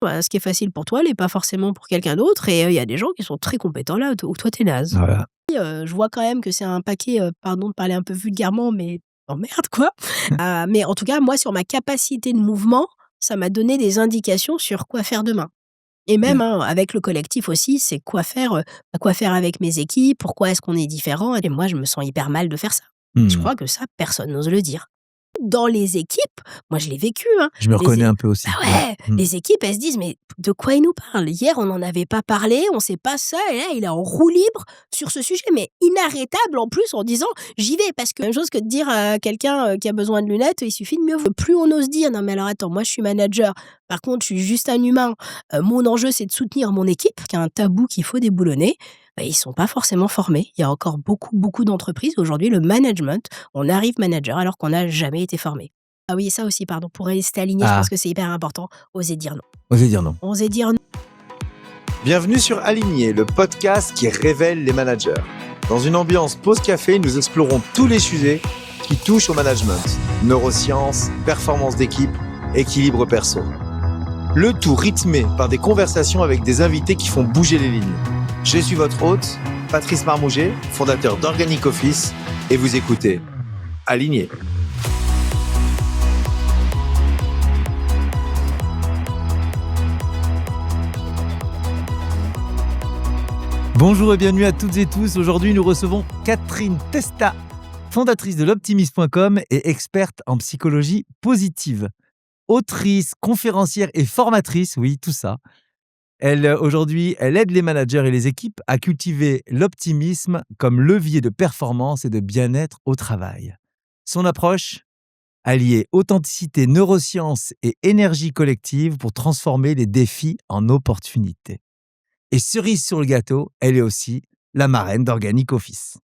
Bah, ce qui est facile pour toi l'est pas forcément pour quelqu'un d'autre et il y a des gens qui sont très compétents là où toi tu es naze. Voilà. Je vois quand même que c'est un paquet, pardon de parler un peu vulgairement, mais d'emmerdes quoi. Mais en tout cas, moi sur ma capacité de mouvement, ça m'a donné des indications sur quoi faire demain. Et même, Bien. hein, avec le collectif aussi, c'est quoi faire avec mes équipes, pourquoi est-ce qu'on est différents et moi je me sens hyper mal de faire ça. Je Mmh. crois que ça, personne n'ose le dire. Dans les équipes, moi je l'ai vécu, hein, Je me les reconnais é un peu bah aussi, ouais. ouais, Mmh. les équipes, elles se disent: «Mais de quoi il nous parle? Hier, on n'en avait pas parlé, on sait pas ça et là, il est en roue libre sur ce sujet, mais inarrêtable en plus en disant: "J'y vais"» parce que même chose que de dire à quelqu'un, qui a besoin de lunettes: «Il suffit de mieux v» plus on ose dire: «Non mais alors attends, moi je suis manager, par contre je suis juste un humain, mon enjeu c'est de soutenir mon équipe», qui a un tabou qu'il faut déboulonner, bah, ils sont pas forcément formés. Il y a encore beaucoup, beaucoup d'entreprises aujourd'hui, le management, on arrive manager alors qu'on n'a jamais été formé. Ah oui, ça aussi, pardon, pour rester aligné, je pense Ah, que c'est hyper important, oser dire non. osez dire non. Oser dire non. Bienvenue sur Aligné, le podcast qui révèle les managers. Dans une ambiance pause café, nous explorons tous les sujets qui touchent au management. Neurosciences, performance d'équipe, équilibre perso. Le tout rythmé par des conversations avec des invités qui font bouger les lignes. Je suis votre hôte, Patrice Marmouget, fondateur d'Organic Office, et vous écoutez Aligné. Bonjour et bienvenue à toutes et tous. Aujourd'hui, nous recevons Catherine Testa, fondatrice de l'optimisme.com et experte en psychologie positive. Autrice, conférencière et formatrice, oui, tout ça. Aujourd'hui, elle aide les managers et les équipes à cultiver l'optimisme comme levier de performance et de bien-être au travail. Son approche, allier authenticité, neurosciences et énergie collective pour transformer les défis en opportunités. Et cerise sur le gâteau, elle est aussi la marraine d'Organic Office.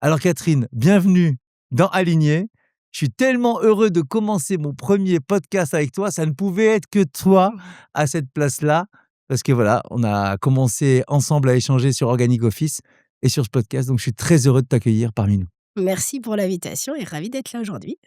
Alors Catherine, bienvenue dans Aligné. Je suis tellement heureux de commencer mon premier podcast avec toi. Ça ne pouvait être que toi à cette place-là. Parce que voilà, on a commencé ensemble à échanger sur Organic Office et sur ce podcast. Donc je suis très heureux de t'accueillir parmi nous. Merci pour l'invitation et ravi d'être là aujourd'hui.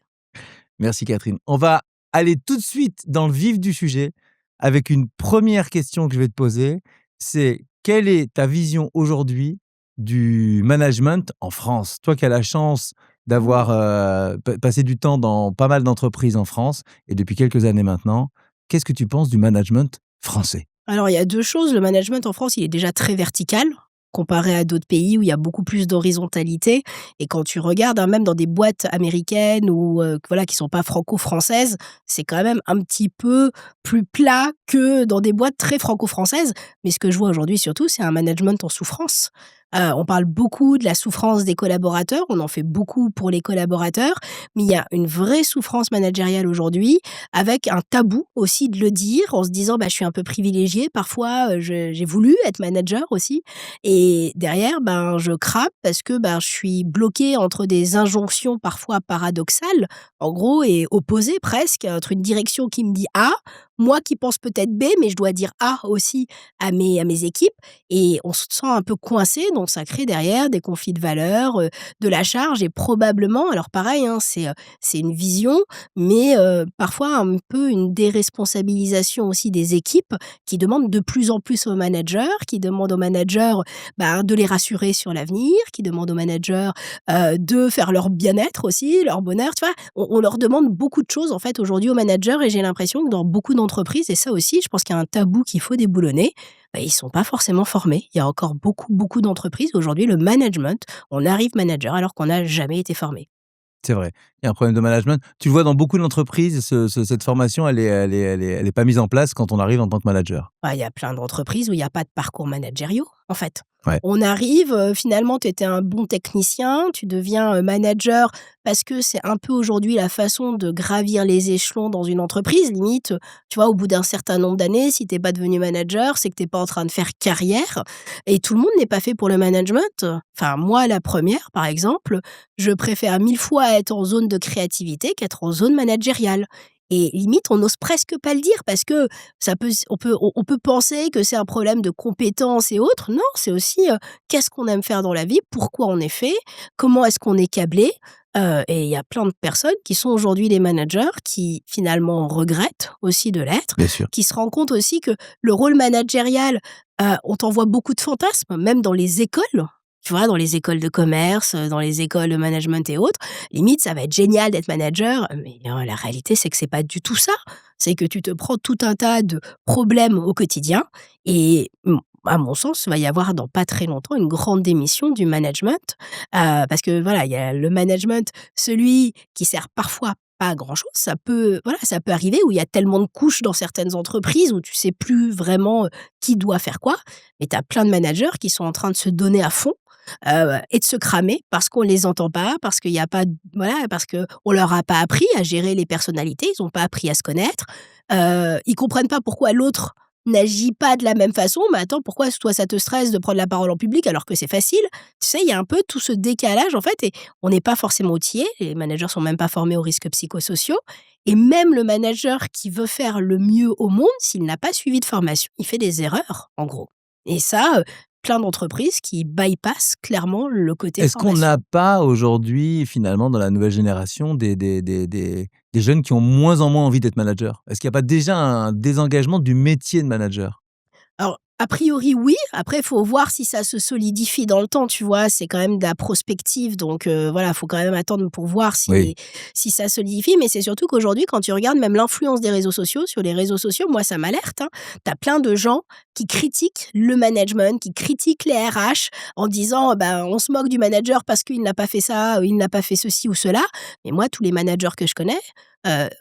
Merci Catherine. On va aller tout de suite dans le vif du sujet avec une première question que je vais te poser. C'est quelle est ta vision aujourd'hui du management en France? Toi qui as la chance d'avoir passé du temps dans pas mal d'entreprises en France et depuis quelques années maintenant, qu'est-ce que tu penses du management français? Alors, il y a 2 choses. Le management en France, il est déjà très vertical, comparé à d'autres pays où il y a beaucoup plus d'horizontalité et quand tu regardes, hein, même dans des boîtes américaines ou voilà, qui sont pas franco-françaises, c'est quand même un petit peu plus plat que dans des boîtes très franco-françaises. Mais ce que je vois aujourd'hui surtout, c'est un management en souffrance. On parle beaucoup de la souffrance des collaborateurs, on en fait beaucoup pour les collaborateurs, mais il y a une vraie souffrance managériale aujourd'hui avec un tabou aussi de le dire en se disant: «Bah, je suis un peu privilégié parfois, j'ai voulu être manager aussi» et derrière, ben, je crape parce que, ben, je suis bloquée entre des injonctions parfois paradoxales, en gros et opposées presque, entre une direction qui me dit A, moi qui pense peut-être B, mais je dois dire A aussi à mes équipes et on se sent un peu coincé, donc ça crée derrière des conflits de valeurs, de la charge et probablement alors pareil, hein, c'est une vision, mais parfois un peu une déresponsabilisation aussi des équipes qui demandent de plus en plus aux managers, qui demandent aux managers, ben, de les rassurer sur l'avenir, qui demandent aux managers, de faire leur bien-être aussi, leur bonheur, tu vois? On leur demande beaucoup de choses en fait aujourd'hui aux managers et j'ai l'impression que dans beaucoup d'entreprises et ça aussi je pense qu'il y a un tabou qu'il faut déboulonner, bah, ils sont pas forcément formés. Il y a encore beaucoup, beaucoup d'entreprises aujourd'hui, le management, on arrive manager alors qu'on n'a jamais été formé. C'est vrai, il y a un problème de management. Tu le vois dans beaucoup d'entreprises, cette formation, elle est pas mise en place quand on arrive en tant que manager. Bah, il y a plein d'entreprises où il y a pas de parcours managériaux, en fait. Ouais. On arrive, finalement, tu étais un bon technicien, tu deviens, manager parce que c'est un peu aujourd'hui la façon de gravir les échelons dans une entreprise. Limite, tu vois, au bout d'un certain nombre d'années, si tu es pas devenu manager, c'est que tu es pas en train de faire carrière et tout le monde n'est pas fait pour le management. Enfin, moi, la première, par exemple, je préfère 1000 fois être en zone de créativité qu'être en zone managériale et limite, on n'ose presque pas le dire parce que ça peut on peut penser que c'est un problème de compétences et autres. Non, c'est aussi, qu'est-ce qu'on aime faire dans la vie? Pourquoi on est fait? Comment est-ce qu'on est câblé? Et il y a plein de personnes qui sont aujourd'hui des managers qui, finalement, regrettent aussi de l'être, Bien sûr. qui se rendent compte aussi que le rôle managérial, on t'envoie beaucoup de fantasmes, même dans les écoles. Tu vois, dans les écoles de commerce, dans les écoles de management et autres. Limite, ça va être génial d'être manager, mais la réalité, c'est que c'est pas du tout ça. C'est que tu te prends tout un tas de problèmes au quotidien et à mon sens, il va y avoir dans pas très longtemps une grande démission du management, parce que voilà, il y a le management, celui qui sert parfois pas à grand chose. Ça peut arriver où il y a tellement de couches dans certaines entreprises où tu sais plus vraiment, qui doit faire quoi. Mais tu as plein de managers qui sont en train de se donner à fond, et de se cramer parce qu'on les entend pas, parce qu'il y a pas voilà, parce qu'on leur a pas appris à gérer les personnalités, ils ont pas appris à se connaître. Ils comprennent pas pourquoi l'autre n'agit pas de la même façon. Mais attends, pourquoi toi ça te stresse de prendre la parole en public alors que c'est facile? Tu sais, il y a un peu tout ce décalage en fait et on n'est pas forcément outillés. Les managers sont même pas formés aux risques psychosociaux et même le manager qui veut faire le mieux au monde, s'il n'a pas suivi de formation, il fait des erreurs, en gros. Et ça, plein d'entreprises qui bypassent clairement le côté Est-ce qu'on formation. n'a pas aujourd'hui, finalement, dans la nouvelle génération, des jeunes qui ont moins en moins envie d'être manager? Est-ce qu'il n'y a pas déjà un désengagement du métier de manager? Alors, a priori, oui. Après, il faut voir si ça se solidifie dans le temps, tu vois? C'est quand même de la prospective, donc voilà, faut quand même attendre pour voir Oui. si ça solidifie. Mais c'est surtout qu'aujourd'hui, quand tu regardes même l'influence des réseaux sociaux, sur les réseaux sociaux, moi, ça m'alerte, hein. Tu as plein de gens qui critiquent le management, qui critiquent les RH en disant: «Ben, on se moque du manager parce qu'il n'a pas fait ça, il n'a pas fait ceci ou cela». Mais moi, tous les managers que je connais,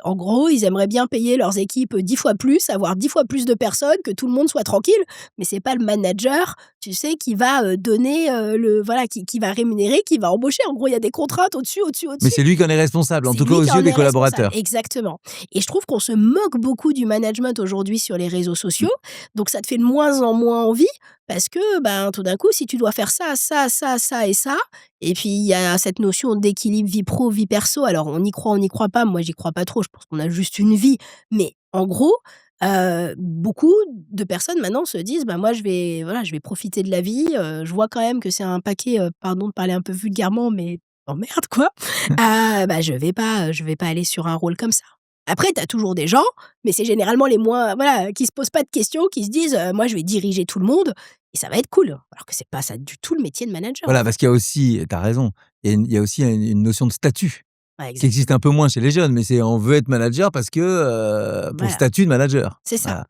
en gros, ils aimeraient bien payer leurs équipes 10 fois plus, avoir 10 fois plus de personnes, que tout le monde soit tranquille. Mais c'est pas le manager, tu sais, qui va, donner, qui va rémunérer, qui va embaucher. En gros, il y a des contraintes au-dessus, au-dessus, Mais au-dessus. c'est lui qui en est responsable, en C'est tout cas lui aux qui en yeux des est responsable. collaborateurs. Exactement. Et je trouve qu'on se moque beaucoup du management aujourd'hui sur les réseaux Mmh. sociaux. Donc ça te fait de moins en moins envie parce que, ben, tout d'un coup, si tu dois faire ça, ça, ça, ça et ça, et puis il y a cette notion d'équilibre vie pro, vie perso. Alors on y croit, on n'y croit pas. Moi, j'y crois pas trop. Je pense qu'on a juste une vie. Mais en gros, beaucoup de personnes maintenant se disent: «Bah, moi je vais profiter de la vie, je vois quand même que c'est un paquet, pardon de parler un peu vulgairement, mais d'emmerde quoi. Bah, je vais pas aller sur un rôle comme ça». Après tu as toujours des gens, mais c'est généralement les moins voilà, qui se posent pas de questions, qui se disent: «Moi je vais diriger tout le monde et ça va être cool». Alors que c'est pas ça du tout le métier de manager en Voilà, parce fait. qu'il y a aussi, tu as raison, il y a aussi une notion de statut Ouais, qui existe un peu moins chez les jeunes, mais c'est on veut être manager parce que, pour le voilà, statut de manager. c'est ça. Voilà.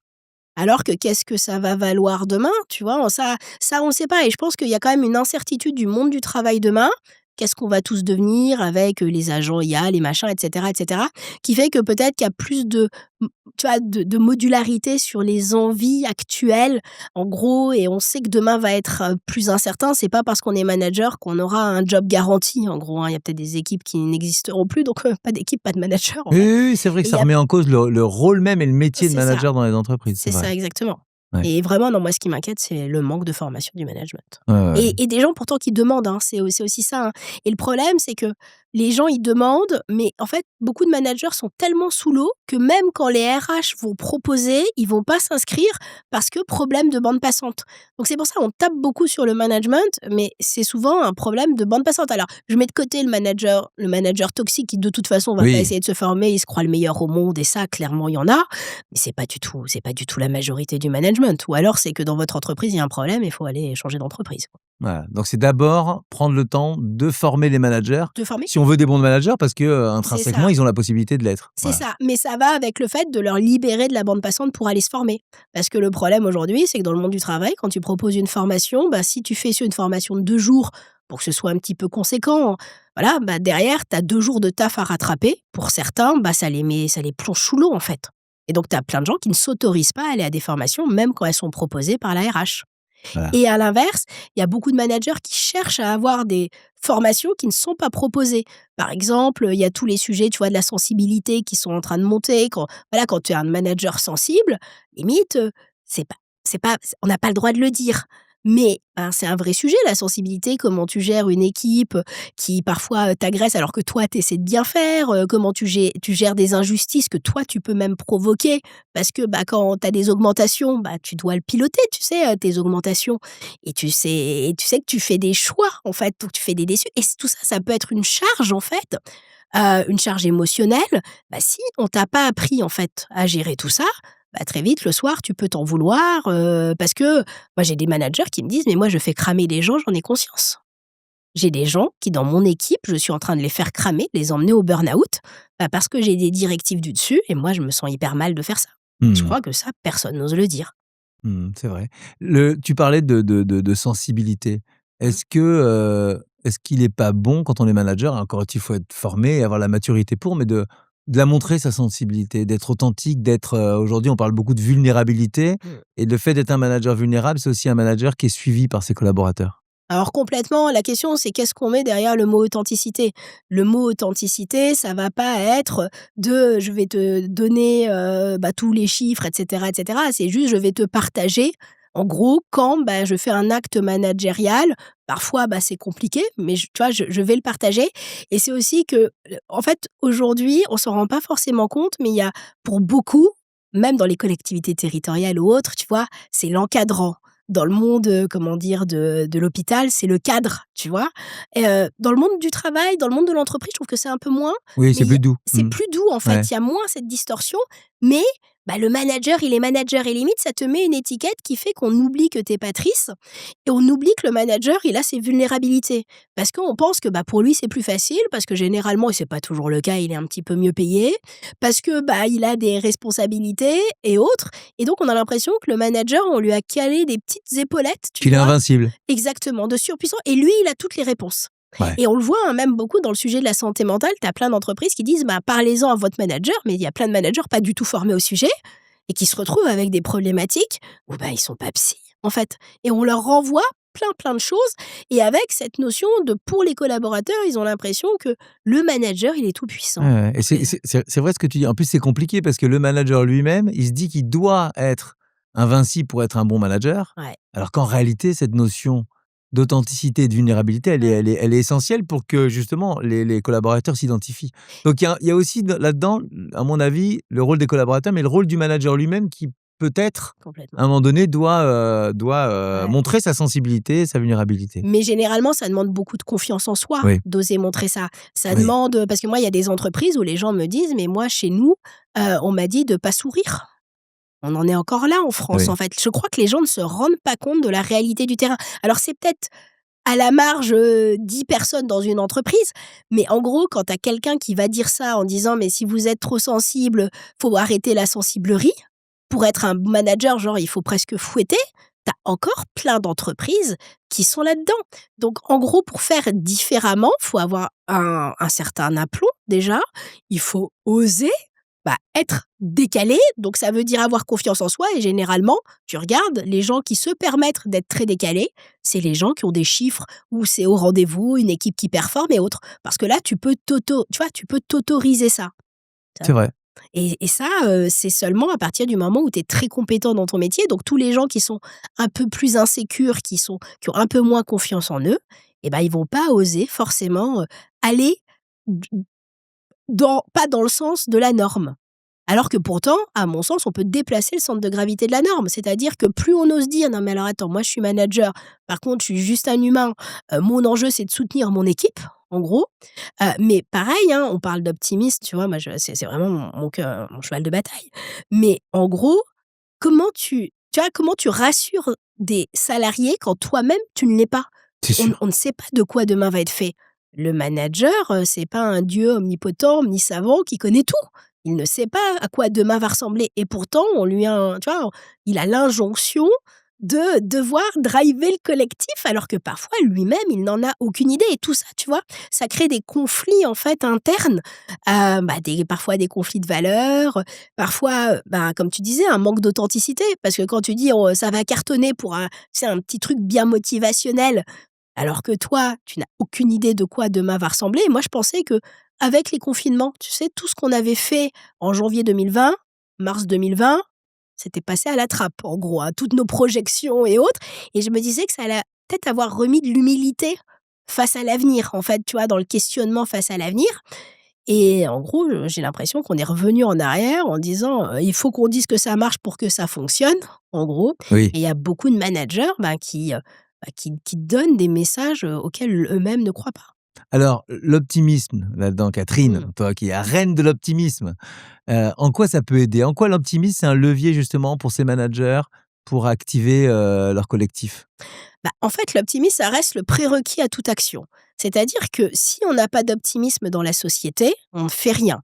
Alors que qu'est-ce que ça va valoir demain, tu vois? Ça, on ne sait pas et je pense qu'il y a quand même une incertitude du monde du travail demain. Qu'est-ce qu'on va tous devenir avec, les agents IA, les machins et cetera, qui fait que peut-être qu'il y a plus de tu vois, de modularité sur les envies actuelles, en gros et on sait que demain va être, plus incertain. C'est pas parce qu'on est manager qu'on aura un job garanti, en gros, hein. Il y a peut-être des équipes qui n'existeront plus, donc pas d'équipe, pas de manager, en Oui, fait oui, oui, c'est vrai que et il ça y a remet en cause le rôle même et le métier de c'est ça. manager dans les entreprises, c'est C'est vrai. ça, exactement. Ouais. Et vraiment, non, moi, ce qui m'inquiète, c'est le manque de formation du management. Ouais, ouais, ouais. Et des gens pourtant qui demandent, hein, c'est aussi ça, hein. Et le problème, c'est que les gens, ils demandent, mais en fait, beaucoup de managers sont tellement sous l'eau que même quand les RH vont proposer, ils vont pas s'inscrire parce que problème de bande passante. Donc c'est pour ça on tape beaucoup sur le management, mais c'est souvent un problème de bande passante. Alors, je mets de côté le manager toxique qui de toute façon va pas Oui. essayer de se former, il se croit le meilleur au monde et ça, clairement, il y en a. Mais c'est pas du tout la majorité du management. Ou alors c'est que dans votre entreprise, il y a un problème et il faut aller changer d'entreprise, quoi. Voilà, donc c'est d'abord prendre le temps de former les managers, Te former? si on veut des bons managers parce que, C'est intrinsèquement, ça, ils ont la possibilité de l'être. c'est Voilà. ça. Mais ça va avec le fait de leur libérer de la bande passante pour aller se former. Parce que le problème aujourd'hui, c'est que dans le monde du travail, quand tu proposes une formation, bah, si tu fais sur une formation de 2 jours pour que ce soit un petit peu conséquent, voilà, bah, derrière, tu as 2 jours de taf à rattraper. Pour certains, bah, ça les plonge sous l'eau, en fait. Et donc, tu as plein de gens qui ne s'autorisent pas à aller à des formations, même quand elles sont proposées par la RH. Voilà. Et à l'inverse, il y a beaucoup de managers qui cherchent à avoir des formations qui ne sont pas proposées. Par exemple, il y a tous les sujets, tu vois, de la sensibilité qui sont en train de monter. Quand tu es un manager sensible, limite, c'est pas, on n'a pas le droit de le dire. Mais c'est un vrai sujet, la sensibilité, comment tu gères une équipe qui parfois t'agresse alors que toi, tu essaies de bien faire, comment tu gères des injustices que toi, tu peux même provoquer parce que quand tu as des augmentations, tu dois le piloter, tu sais, tes augmentations et tu sais que tu fais des choix, en fait, donc tu fais des déçus et tout ça, ça peut être une charge, en fait, une charge émotionnelle. Si on t'a pas appris, en fait, à gérer tout ça, très vite, le soir, tu peux t'en vouloir, parce que moi, j'ai des managers qui me disent: «Mais moi, je fais cramer des gens, j'en ai conscience». J'ai des gens qui, dans mon équipe, je suis en train de les faire cramer, de les emmener au burn-out, parce que j'ai des directives du dessus et moi, je me sens hyper mal de faire ça. Je Mmh. crois que ça, personne n'ose le dire. C'est vrai. Tu parlais de sensibilité. Mmh. Est-ce qu'il est pas bon quand on est manager, encore il faut être formé et avoir la maturité pour, mais de la montrer sa sensibilité, d'être authentique, d'être, aujourd'hui on parle beaucoup de vulnérabilité Mmh. et le fait d'être un manager vulnérable, c'est aussi un manager qui est suivi par ses collaborateurs. Alors complètement, la question c'est qu'est-ce qu'on met derrière le mot authenticité? Le mot authenticité, ça va pas être de je vais te donner, tous les chiffres et cetera et cetera. C'est juste je vais te partager, en gros, quand, je fais un acte managérial. Parfois, c'est compliqué, mais tu vois, je vais le partager et c'est aussi que, en fait, aujourd'hui, on s'en rend pas forcément compte, mais il y a pour beaucoup, même dans les collectivités territoriales ou autres, tu vois, c'est l'encadrant. Dans le monde, comment dire, de l'hôpital, c'est le cadre, tu vois? Et dans le monde du travail, dans le monde de l'entreprise, je trouve que c'est un peu moins, Oui, mais c'est plus doux. c'est plus doux, en Ouais. fait. Il y a moins cette distorsion, mais le manager, il est manager et limite, ça te met une étiquette qui fait qu'on oublie que tu es Patrice et on oublie que le manager, il a ses vulnérabilités. Parce qu'on pense que, pour lui, c'est plus facile, parce que généralement et c'est pas toujours le cas, il est un petit peu mieux payé, parce que, il a des responsabilités et autres et donc on a l'impression que le manager, on lui a calé des petites épaulettes, tu Qu'il est vois? invincible. Exactement, de surpuissant et lui, il a toutes les réponses. Ouais. Et on le voit, même beaucoup dans le sujet de la santé mentale, tu as plein d'entreprises qui disent: «Parlez-en à votre manager», mais il y a plein de managers pas du tout formés au sujet et qui se retrouvent avec des problématiques où, ils sont pas psy, en fait. Et on leur renvoie plein de choses et avec cette notion de pour les collaborateurs, ils ont l'impression que le manager, il est tout Ouais, puissant. ouais et c'est vrai ce que tu dis. En plus, c'est compliqué parce que le manager lui-même, il se dit qu'il doit être invincible pour être un bon manager, Ouais. alors qu'en réalité, cette notion d'authenticité et de vulnérabilité, elle est essentielle pour que justement les collaborateurs s'identifient. Donc il y a aussi là-dedans, à mon avis, le rôle des collaborateurs, mais le rôle du manager lui-même qui peut-être, à Complètement. un moment donné, doit Ouais. montrer sa sensibilité et sa vulnérabilité. Mais généralement, ça demande beaucoup de confiance en soi, Oui, d'oser montrer ça. Ça oui, demande, parce que moi, il y a des entreprises où les gens me disent: «Mais moi, chez nous, on m'a dit de pas sourire». On en est encore là en France, oui. en fait. Je crois que les gens ne se rendent pas compte de la réalité du terrain. Alors c'est peut-être à la marge, 10 personnes dans une entreprise, mais en gros, quand tu as quelqu'un qui va dire ça en disant: «Mais si vous êtes trop sensible, faut arrêter la sensiblerie». Pour être un manager, genre, il faut presque fouetter. Tu as encore plein d'entreprises qui sont là-dedans. Donc en gros, pour faire différemment, faut avoir un certain aplomb déjà. Il faut oser, être décalé, donc ça veut dire avoir confiance en soi et généralement, tu regardes, les gens qui se permettent d'être très décalés, c'est les gens qui ont des chiffres où c'est au rendez-vous, une équipe qui performe et autres. Parce que là, tu peux t'autoriser ça. C'est vrai. Et ça, c'est seulement à partir du moment où tu es très compétent dans ton métier. Donc tous les gens qui sont un peu plus insécures, qui ont un peu moins confiance en eux, ils vont pas oser forcément, aller d pas dans le sens de la norme. Alors que pourtant, à mon sens, on peut déplacer le centre de gravité de la norme. C'est-à-dire que plus on ose dire: «Non mais alors attends, moi je suis manager, par contre je suis juste un humain, mon enjeu c'est de soutenir mon équipe», en gros. Mais pareil, hein, on parle d'optimisme, tu vois? Moi c'est vraiment mon cheval de bataille. Mais en gros, comment tu rassures des salariés quand toi-même tu ne l'es pas? C'est On sûr. ne sait pas de quoi demain va être fait. Le manager, c'est pas un dieu omnipotent, omnisavant qui connaît tout. Il ne sait pas à quoi demain va ressembler et pourtant on lui a tu vois? Il a l'injonction de devoir driver le collectif alors que parfois lui-même il n'en a aucune idée et tout ça, tu vois? Ça crée des conflits en fait internes, parfois des conflits de valeurs, parfois, comme tu disais, un manque d'authenticité parce que quand tu dis: «Oh, ça va cartonner» pour un tu sais, un petit truc bien motivationnel alors que toi, tu n'as aucune idée de quoi demain va ressembler. Et moi, je pensais que avec les confinements, tu sais, tout ce qu'on avait fait en janvier 2020, mars 2020, C'était passé à la trappe, en gros, hein, toutes nos projections et autres. Et je me disais que ça allait peut-être avoir remis de l'humilité face à l'avenir, en fait, tu vois, dans le questionnement face à l'avenir. Et en gros, j'ai l'impression qu'on est revenu en arrière en disant, «Il faut qu'on dise que ça marche pour que ça fonctionne», en gros. Oui. Et il y a beaucoup de managers, qui donnent des messages, auxquels eux-mêmes ne croient pas. Alors, l'optimisme, là-dedans, Catherine, Mmh. toi qui es la reine de l'optimisme, en quoi ça peut aider? En quoi l'optimisme, c'est un levier justement pour ces managers, pour activer, leur collectif? En fait, l'optimisme, ça reste le prérequis à toute action. C'est-à-dire que si on n'a pas d'optimisme dans la société, on ne fait rien.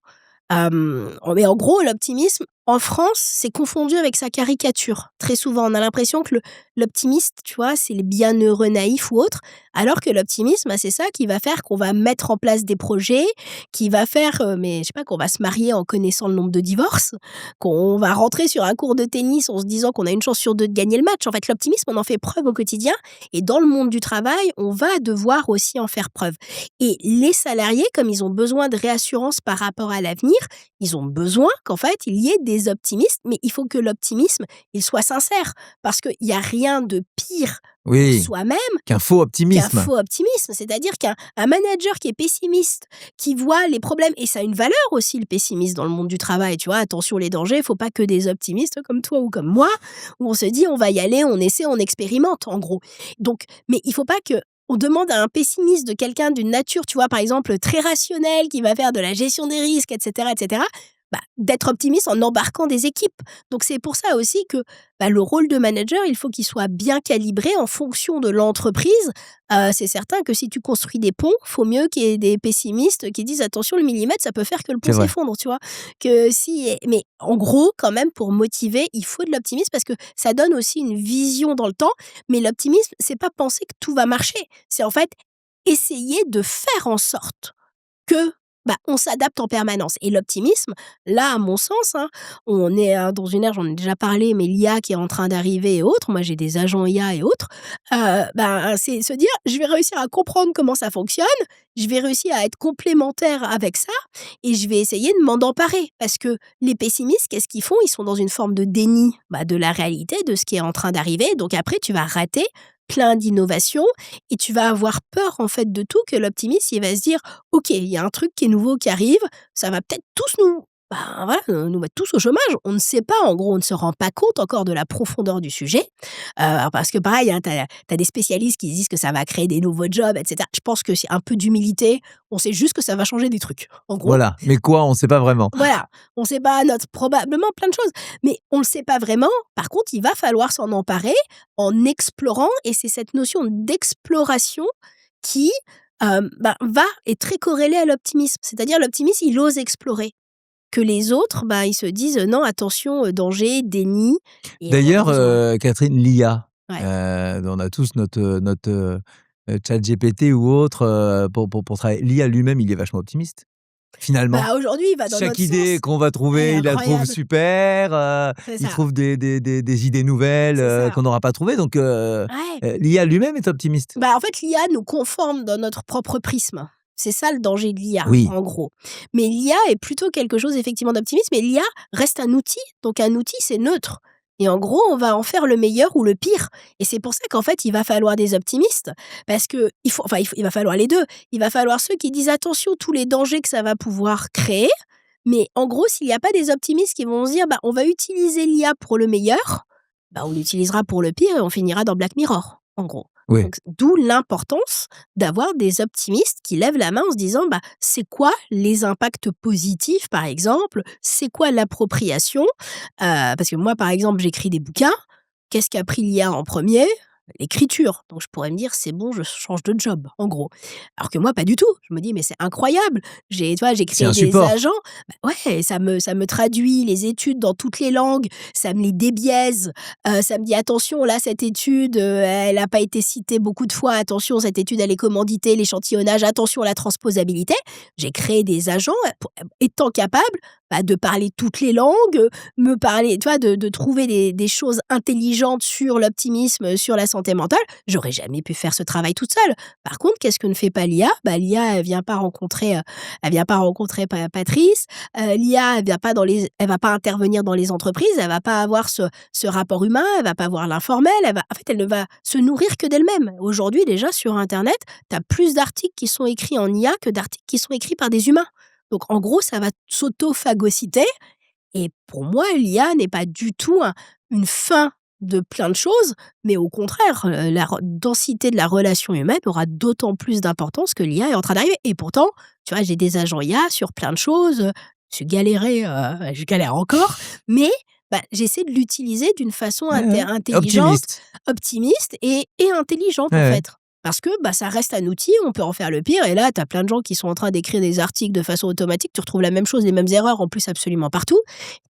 Mais en gros, l'optimisme, en France, c'est confondu avec sa caricature. Très souvent, on a l'impression que l'optimiste, tu vois, c'est les bienheureux naïfs ou autres, alors que l'optimisme, c'est ça qui va faire qu'on va mettre en place des projets, qui va faire, mais je sais pas, qu'on va se marier en connaissant le nombre de divorces, qu'on va rentrer sur un cours de tennis en se disant qu'on a une chance sur deux de gagner le match. En fait, l'optimisme, on en fait preuve au quotidien et dans le monde du travail, on va devoir aussi en faire preuve. Et les salariés, comme ils ont besoin de réassurance par rapport à l'avenir, ils ont besoin qu'en fait, il y ait des optimistes, mais il faut que l'optimisme, il soit sincère. Parce qu'il y a rien de pire pour Oui, soi-même qu'un faux qu'un optimisme. faux optimisme. C'est-à-dire qu'un manager qui est pessimiste, qui voit les problèmes, et ça a une valeur aussi, le pessimisme dans le monde du travail, tu vois, attention les dangers, il faut pas que des optimistes comme toi ou comme moi, où on se dit on va y aller, on essaie, on expérimente, en gros. Donc, mais il faut pas que on demande à un pessimiste de quelqu'un d'une nature, tu vois, par exemple, très rationnelle, qui va faire de la gestion des risques, etc., d'être optimiste en embarquant des équipes. Donc c'est pour ça aussi que le rôle de manager, il faut qu'il soit bien calibré en fonction de l'entreprise. C'est certain que si tu construis des ponts, faut mieux qu'il y ait des pessimistes qui disent attention, le millimètre, ça peut faire que le pont C'est vrai. s'effondre, tu vois. Mais en gros, quand même, pour motiver, il faut de l'optimisme parce que ça donne aussi une vision dans le temps. Mais l'optimisme, c'est pas penser que tout va marcher. C'est en fait essayer de faire en sorte que, on s'adapte en permanence. Et l'optimisme, là, à mon sens, hein, on est, dans une ère, j'en ai déjà parlé, mais l'IA qui est en train d'arriver et autres, moi j'ai des agents IA et autres, c'est se dire: «Je vais réussir à comprendre comment ça fonctionne, je vais réussir à être complémentaire avec ça et je vais essayer de m'en emparer». Parce que les pessimistes, qu'est-ce qu'ils font? Ils sont dans une forme de déni, de la réalité, de ce qui est en train d'arriver. Donc après, tu vas rater plein d'innovations et tu vas avoir peur, en fait, de tout, que l'optimiste, il va se dire: «OK, il y a un truc qui est nouveau qui arrive, ça va peut-être tous nous mettre tous au chômage». On ne sait pas, en gros, on ne se rend pas compte encore de la profondeur du sujet, parce que pareil, hein, tu as des spécialistes qui disent que ça va créer des nouveaux jobs et cetera. Je pense que c'est un peu d'humilité, on sait juste que ça va changer des trucs, en gros. Voilà, mais quoi? On ne sait pas vraiment. Voilà, on sait pas probablement plein de choses, mais on le sait pas vraiment. Par contre, il va falloir s'en emparer en explorant et c'est cette notion d'exploration qui, est très corrélée à l'optimisme. C'est-à-dire l'optimisme, il ose explorer. Que les autres, ils se disent: «Non, attention, danger, déni» et on en a D'ailleurs, besoin. Catherine, l'IA, Ouais. on a tous notre ChatGPT ou autre, pour travailler. L'IA lui-même, il est vachement optimiste, finalement. Aujourd'hui, il va dans Chaque notre idée sens. qu'on va Elle est trouver, il la trouve incroyable. super, C'est il ça, trouve des idées nouvelles, c'est ça. qu'on n'aura pas trouvées, donc Ouais. l'IA lui-même est optimiste. En fait, l'IA nous conforme dans notre propre prisme. C'est ça le danger de l'IA, Oui, en gros. Mais l'IA est plutôt quelque chose effectivement d'optimiste, mais l'IA reste un outil, donc un outil, c'est neutre. Et en gros, on va en faire le meilleur ou le pire. Et c'est pour ça qu'en fait, il va falloir des optimistes, parce que il va falloir les deux. Il va falloir ceux qui disent attention tous les dangers que ça va pouvoir créer. Mais en gros, s'il n'y a pas des optimistes qui vont se dire, on va utiliser l'IA pour le meilleur, on l'utilisera pour le pire et on finira dans Black Mirror, en gros. oui. Donc, d'où l'importance d'avoir des optimistes qui lèvent la main en se disant, c'est quoi les impacts positifs, par exemple? C'est quoi l'appropriation? Parce que moi, par exemple, j'écris des bouquins. Qu'est-ce qu'a pris l'IA en premier? L'écriture. Donc, je pourrais me dire, c'est bon, je change de job, en gros. Alors que moi, pas du tout. Je me dis, mais c'est incroyable. Tu vois, j'ai C'est créé un des support. agents. Ouais, ça me traduit les études dans toutes les langues. Ça me les débiaise. Ça me dit, attention, là, cette étude, elle n'a pas été citée beaucoup de fois. Attention, cette étude, elle est commanditée, l'échantillonnage. Attention, la transposabilité. J'ai créé des agents étant capables de parler toutes les langues, me parler, tu vois, de trouver des choses intelligentes sur l'optimisme, sur la santé mentale. J'aurais jamais pu faire ce travail toute seule. Par contre, qu'est-ce que ne fait pas l'IA? L'IA, elle vient pas rencontrer Patrice. L'IA, elle va pas intervenir dans les entreprises. Elle va pas avoir ce rapport humain. Elle va pas avoir l'informel. En fait, elle ne va se nourrir que d'elle-même. Aujourd'hui, déjà, sur Internet, tu as plus d'articles qui sont écrits en IA que d'articles qui sont écrits par des humains. Donc, en gros, ça va s'auto-phagocyter. Et pour moi, l'IA n'est pas du tout une fin de plein de choses, mais au contraire, la densité de la relation humaine aura d'autant plus d'importance que l'IA est en train d'arriver. Et pourtant, tu vois, j'ai des agents IA sur plein de choses. Je galère encore, mais j'essaie de l'utiliser d'une façon intelligente, optimiste et intelligente, en fait. Parce que ça reste un outil, on peut en faire le pire. Et là, tu as plein de gens qui sont en train d'écrire des articles de façon automatique. Tu retrouves la même chose, les mêmes erreurs en plus absolument partout.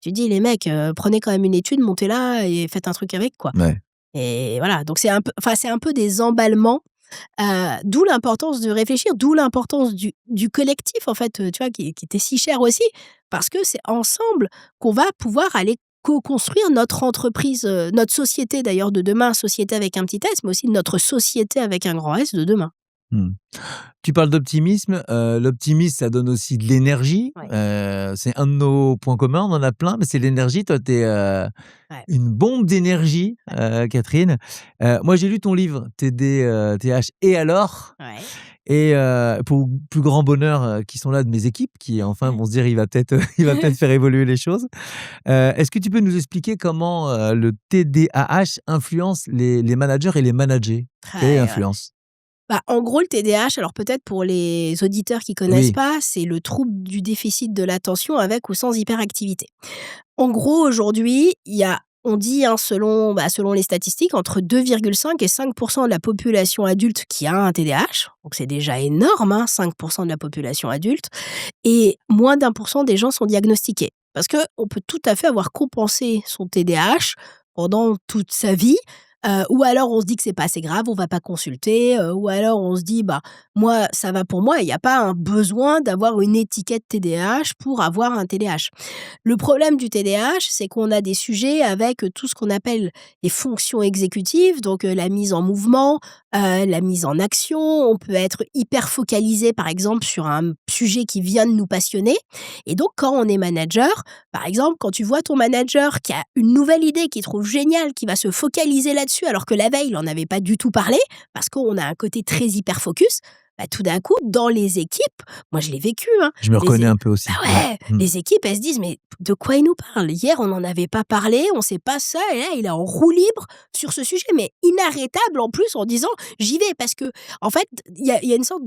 Tu dis, les mecs, prenez quand même une étude, montez-la et faites un truc avec, quoi. Ouais. Et voilà, donc c'est un peu des emballements. D'où l'importance de réfléchir, d'où l'importance du collectif, en fait, tu vois, qui était si cher aussi. Parce que c'est ensemble qu'on va pouvoir aller co-construire notre entreprise, notre société d'ailleurs de demain, société avec un petit S, mais aussi notre société avec un grand S de demain. Tu parles d'optimisme. L'optimisme, ça donne aussi de l'énergie. Ouais. C'est un de nos points communs, on en a plein, mais c'est l'énergie. Toi, tu es une bombe d'énergie, Catherine. Moi, j'ai lu ton livre, TDAH et alors. Ouais. Et pour plus grand bonheur qui sont là de mes équipes, qui enfin vont se dire il va peut-être faire évoluer les choses. Est-ce que tu peux nous expliquer comment le TDAH influence les managers et les managers? Quelle est l'influence? En gros, le TDAH, alors peut-être pour les auditeurs qui connaissent pas, c'est le trouble du déficit de l'attention avec ou sans hyperactivité. En gros, aujourd'hui, on dit, selon les statistiques, entre 2,5 et 5% de la population adulte qui a un TDAH. Donc, c'est déjà énorme, 5% de la population adulte. Et moins d'1% des gens sont diagnostiqués. Parce qu'on peut tout à fait avoir compensé son TDAH pendant toute sa vie. Ou alors on se dit que c'est pas assez grave, on va pas consulter, ou alors on se dit moi ça va pour moi, il y a pas un besoin d'avoir une étiquette TDAH pour avoir un TDAH. Le problème du TDAH, c'est qu'on a des sujets avec tout ce qu'on appelle les fonctions exécutives, donc la mise en mouvement, la mise en action. On peut être hyper focalisé par exemple sur un sujet qui vient de nous passionner. Et donc quand on est manager, par exemple, quand tu vois ton manager qui a une nouvelle idée qu'il trouve géniale, qui va se focaliser là-dessus, alors que la veille, il n'en avait pas du tout parlé, parce qu'on a un côté très hyper focus, tout d'un coup, dans les équipes, moi je l'ai vécu. Je me reconnais un peu aussi. Les équipes, elles se disent, mais de quoi il nous parle? Hier, on n'en avait pas parlé, on ne sait pas ça, et là, il est en roue libre sur ce sujet, mais inarrêtable en plus, en disant, j'y vais, parce que, en fait, il y a une sorte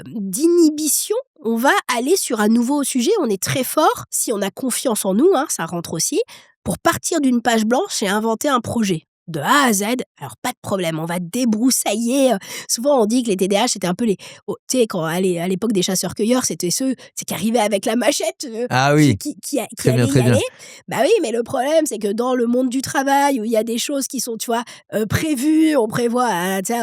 d'inhibition. On va aller sur un nouveau sujet, on est très fort, si on a confiance en nous, ça rentre aussi, pour partir d'une page blanche et inventer un projet. De A à Z, alors pas de problème, on va débroussailler. Souvent, on dit que les TDAH, c'était un peu tu sais, à l'époque des chasseurs-cueilleurs, c'était ceux qui arrivaient avec la machette, qui allaient y aller. Oui, mais le problème, c'est que dans le monde du travail, où il y a des choses qui sont, tu vois, prévues, on prévoit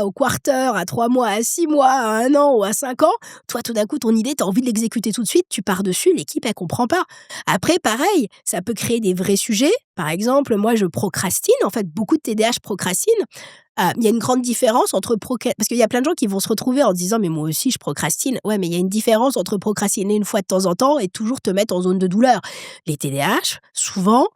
au quarter, à 3 mois, à 6 mois, à 1 an ou à 5 ans, toi, tout d'un coup, ton idée, tu as envie de l'exécuter tout de suite, tu pars dessus, l'équipe, elle comprend pas. Après, pareil, ça peut créer des vrais sujets. Par exemple, moi, je procrastine. En fait, beaucoup de TDAH procrastinent. Il y a une grande différence entre parce qu'il y a plein de gens qui vont se retrouver en se disant « mais moi aussi, je procrastine ». Ouais, mais il y a une différence entre procrastiner une fois de temps en temps et toujours te mettre en zone de douleur. Les TDAH, souvent,